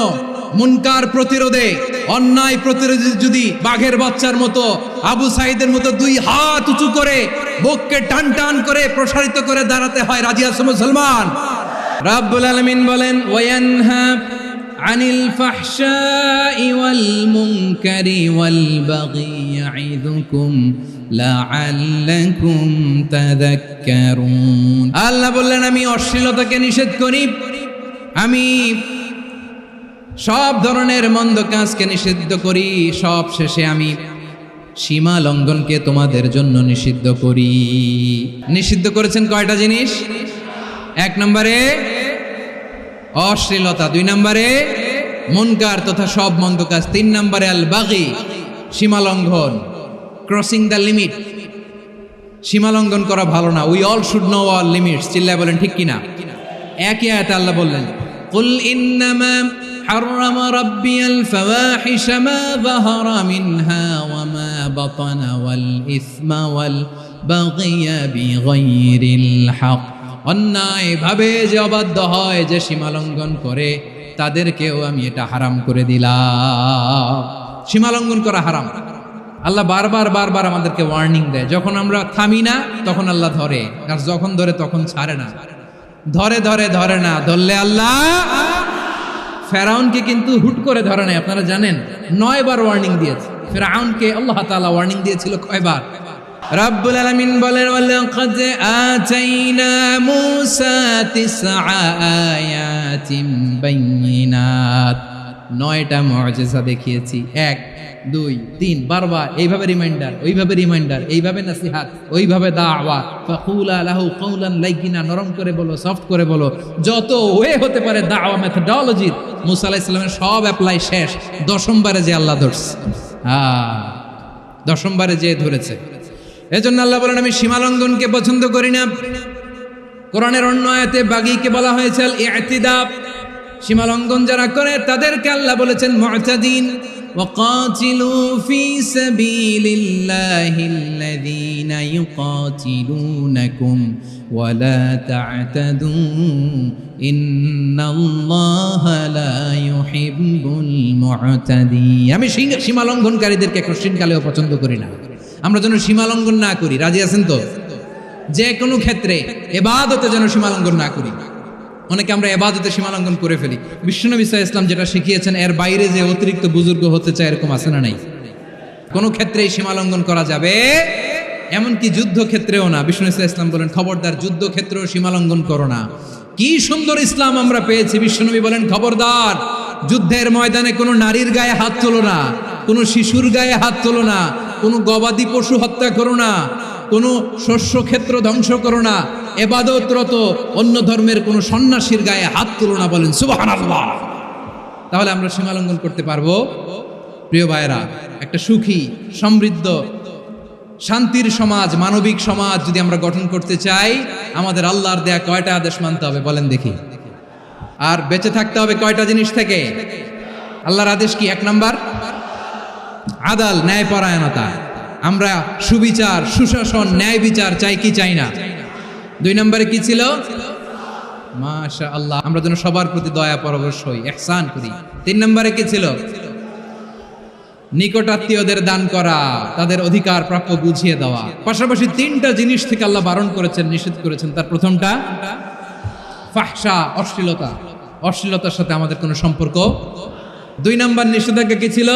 মুনকার প্রতিরোধে, অন্যায় প্রতিরোধে যদি বাঘের বাচ্চার মতো, আবু সাইদের মতো 2 হাত উঁচু করে, বুককে টান টান করে প্রসারিত করে দাঁড়াতে হয়, রাজি আছো মুসলমান? রাব্বুল আলামিন বলেন, ওয়ায়ানহা আনিল ফাহশাই ওয়াল মুনকারি ওয়াল বাগি ইয়াইদুকুম লাআল্লাকুম তাযাক্কারুন। আল্লাহ বললেন, আমি অশ্লীলতাকে নিষেধ করি, আমি সব ধরনের মন্দ কাজকে নিষিদ্ধ করি, সব শেষে আমি সীমা লঙ্ঘনকে তোমাদের জন্য নিষিদ্ধ করি। নিষিদ্ধ করেছেন কয়টা জিনিস? 1 নম্বরে অশ্লীলতা, 2 নম্বরে মুনকার তথা সব মন্দ কাজ, 3 নম্বরে আল বাগি, সীমা লঙ্ঘন, ক্রসিং দ্য লিমিট। সীমা লঙ্ঘন করা ভালো না। We all should know our limits. চিল্লায় বলেন ঠিক কিনা? একই আয়াতে আল্লাহ বললেন, কুল ইন্নামা حرم ربي الفواحش ما ظهر منها وما بطن والإثم والبغي بغير الحق। অন্যায় ভাবে যে অবাধ্য হয়, যে সীমা লঙ্ঘন করে, তাদেরকেও আমি এটা হারাম করে দিলাম। সীমা লঙ্ঘন করা হারাম। আল্লাহ বারবার বারবার আমাদেরকে ওয়ার্নিং দেয়। যখন আমরা থামি না, তখন আল্লাহ ধরে, আর যখন ধরে তখন ছাড়ে না। ধরে ধরে ধরে না, ধরলে আল্লাহ। ফেরাউনকে কিন্তু হুট করে ধরে নাই, আপনারা জানেন 9 বার ওয়ার্নিং দিয়েছে। ফেরাউনকে আল্লাহ তাআলা ওয়ার্নিং দিয়েছিল কয়বার? রব্বুল আলামিন বলেন, ওয়ালাকাদ আতাইনা মূসা 9 আয়াতিন বাইয়িনাত, 9টা মুআজিজা দেখিয়েছি। 1 2 3 বারবার এইভাবে রিমাইন্ডার, ওইভাবে রিমাইন্ডার, এইভাবে নসিহাত, ওইভাবে দাওয়া। ফাকুলা লাহু কাওলান লাইয়িনা, নরম করে বলো, সফট করে বলো, যত ওয়ে হতে পারে দাওয়া মেথডোলজি। মূসা আলাইহিস সালামের সব অ্যাপ্লাই শেষ, 10ম বারে যে আল্লাহ ধরছে। 10ম বারে যে ধরেছে। এজন্য আল্লাহ বলেন, আমি সীমালঙ্ঘনকে পছন্দ করি না। কোরআনের অন্য আয়াতে বাগীকে বলা হয়েছে আল ইতিদা, সীমালঙ্ঘন যারা করে তাদেরকে আল্লাহ বলেছেন মুতাদিন। ওয়াকাতিলু ফি সাবিলিল্লাহিল্লাযীনা ইউকাতিলুনাকুম ওয়ালা তা'তাদু ইন্নাল্লাহা লা ইউহিব্বুল মুতাদিন। আমি সীমালঙ্ঘনকারীদেরকে কোশ্চিনকালেও পছন্দ করি না। আমরা যেন সীমালঙ্ঘন না করি, রাজি আছেন তো? যে কোনো ক্ষেত্রে ইবাদতে যেন সীমালঙ্ঘন না করি। অনেকে আমরা ইবাদতে সীমালঙ্ঘন করে ফেলি। বিশ্বনবী সাল্লাল্লাহু আলাইহি ওয়াসাল্লাম যেটা শিখিয়েছেন এর বাইরে যে অতিরিক্ত বুজুর্গ হতে চায়, এরকম আছে না নাই? কোনো ক্ষেত্রেই সীমালঙ্ঘন করা যাবে, এমনকি যুদ্ধক্ষেত্রেও না। বিশ্বনবী সাল্লাল্লাহু আলাইহি ওয়াসাল্লাম বলেন, খবরদার যুদ্ধক্ষেত্রেও সীমালঙ্ঘন করো না। কি সুন্দর ইসলাম আমরা পেয়েছি। বিশ্বনবী বলেন, খবরদার যুদ্ধের ময়দানে কোনো নারীর গায়ে হাত তোলো না, কোনো শিশুর গায়ে হাত তোলো না, কোনো গবাদি পশু হত্যা করো না, কোনো শস্য ক্ষেত্র ধ্বংস করো না, ইবাদতরত অন্য ধর্মের কোনো সন্ন্যাসীর গায়ে হাত তুলো না। বলেন সুবহানাল্লাহ। তাহলে আমরা সীমালঙ্ঘন করতে পারবো? প্রিয় ভাইরা, একটা সুখী, সমৃদ্ধ, শান্তির সমাজ, মানবিক সমাজ যদি আমরা গঠন করতে চাই, আমাদের আল্লাহর দেয়া কয়টা আদেশ মানতে হবে বলেন দেখি? আর বেঁচে থাকতে হবে কয়টা জিনিস থেকে? আল্লাহর আদেশ কি? 1 নাম্বার আদাল, ন্যায়পরায়ণতা। আমরা সুবিচার, সুশাসন, ন্যায় বিচার চাই কি চাই না? 2 নম্বরে কি ছিল? মাশাআল্লাহ, আমরা যেন সবার প্রতি দয়া পরবশ হই, ইহসান করি। 3 নম্বরে কি ছিল? নিকটাত্মীয়দের দান করা, তাদের অধিকার প্রাপ্য বুঝিয়ে দেওয়া। পাশাপাশি 3টা জিনিস থেকে আল্লাহ বারণ করেছেন, নিষেধ করেছেন। তার প্রথমটা ফাহশা, অশ্লীলতা। অশ্লীলতার সাথে আমাদের কোনো সম্পর্ক। 2 নম্বর নিষেধাজ্ঞা কি ছিল?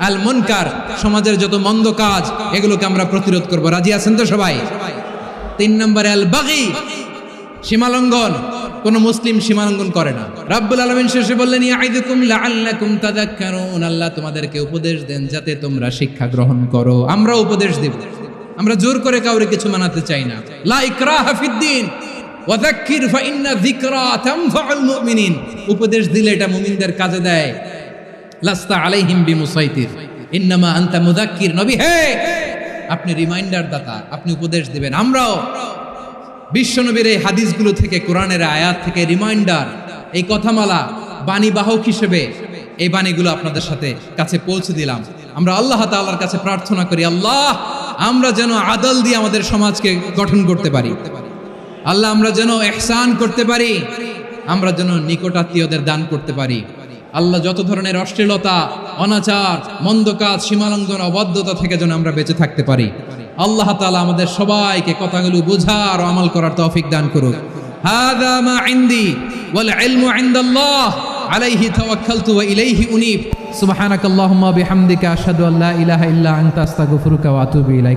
আল মুনকার, সমাজের যত মন্দ কাজ এগুলোকে আমরা প্রতিরোধ করব। রাজি আছেন তো সবাই? 3 নম্বরে আল বাগী, সীমালঙ্ঘন। কোন মুসলিম সীমালঙ্ঘন করে না। রাব্বুল আলামিন শেষে বললেন, ইয়াইদুকুম লাআল্লাকুম তাযাক্কারুন, আল্লাহ তোমাদেরকে উপদেশ দেন যাতে তোমরা শিক্ষা গ্রহণ করো। আমরা উপদেশ দেব, আমরা জোর করে কাউরে কিছু মানাতে চাই না। লা ইকরাহা ফিদ্দিন ওয়া যাক্কির ফাইন্না যিকরা তানফাউল মুমিনিন। উপদেশ দিলে এটা মুমিনদের কাজে দেয়। লাস্তা আলাইহিম বিমুসাইতির ইন্নামা আনতা মুযাক্কির। নবী হে, আপনি রিমাইন্ডার দাতা, আপনি উপদেশ দিবেন। আমরাও বিশ্বনবীর এই হাদিসগুলো থেকে, কোরআনের আয়াত থেকে রিমাইন্ডার, এই কথামালা বাণীবাহক হিসেবে এই বাণীগুলো আপনাদের সাথে কাছে পৌঁছে দিলাম। আমরা আল্লাহ তাআলার কাছে প্রার্থনা করি, আল্লাহ আমরা যেন আদল দিয়ে আমাদের সমাজকে গঠন করতে পারি। আল্লাহ আমরা যেন ইহসান করতে পারি, আমরা যেন নিকটাত্মীয়দের দান করতে পারি। আল্লাহ যত ধরনের অশ্লীলতা, অনাচার, মন্দ কাজ, সীমালঙ্ঘন, অবাধ্যতা থেকে যেন আমরা বেঁচে থাকতে পারি। আল্লাহ তাআলা আমাদের সবাইকে কথাগুলো বোঝার ও আমল করার তৌফিক দান করুক। হাযা মা ইনদি ওয়াল ইলমু ইনদাল্লাহ আলাইহি তাওয়াক্কালতু ওয়া ইলাইহি উনীব। সুবহানাকাল্লাহুম্মা বিহামদিকা আশহাদু আল্লা ইলাহা ইল্লা আনতা আস্তাগফিরুকা ওয়া আতুবু ইলাইক।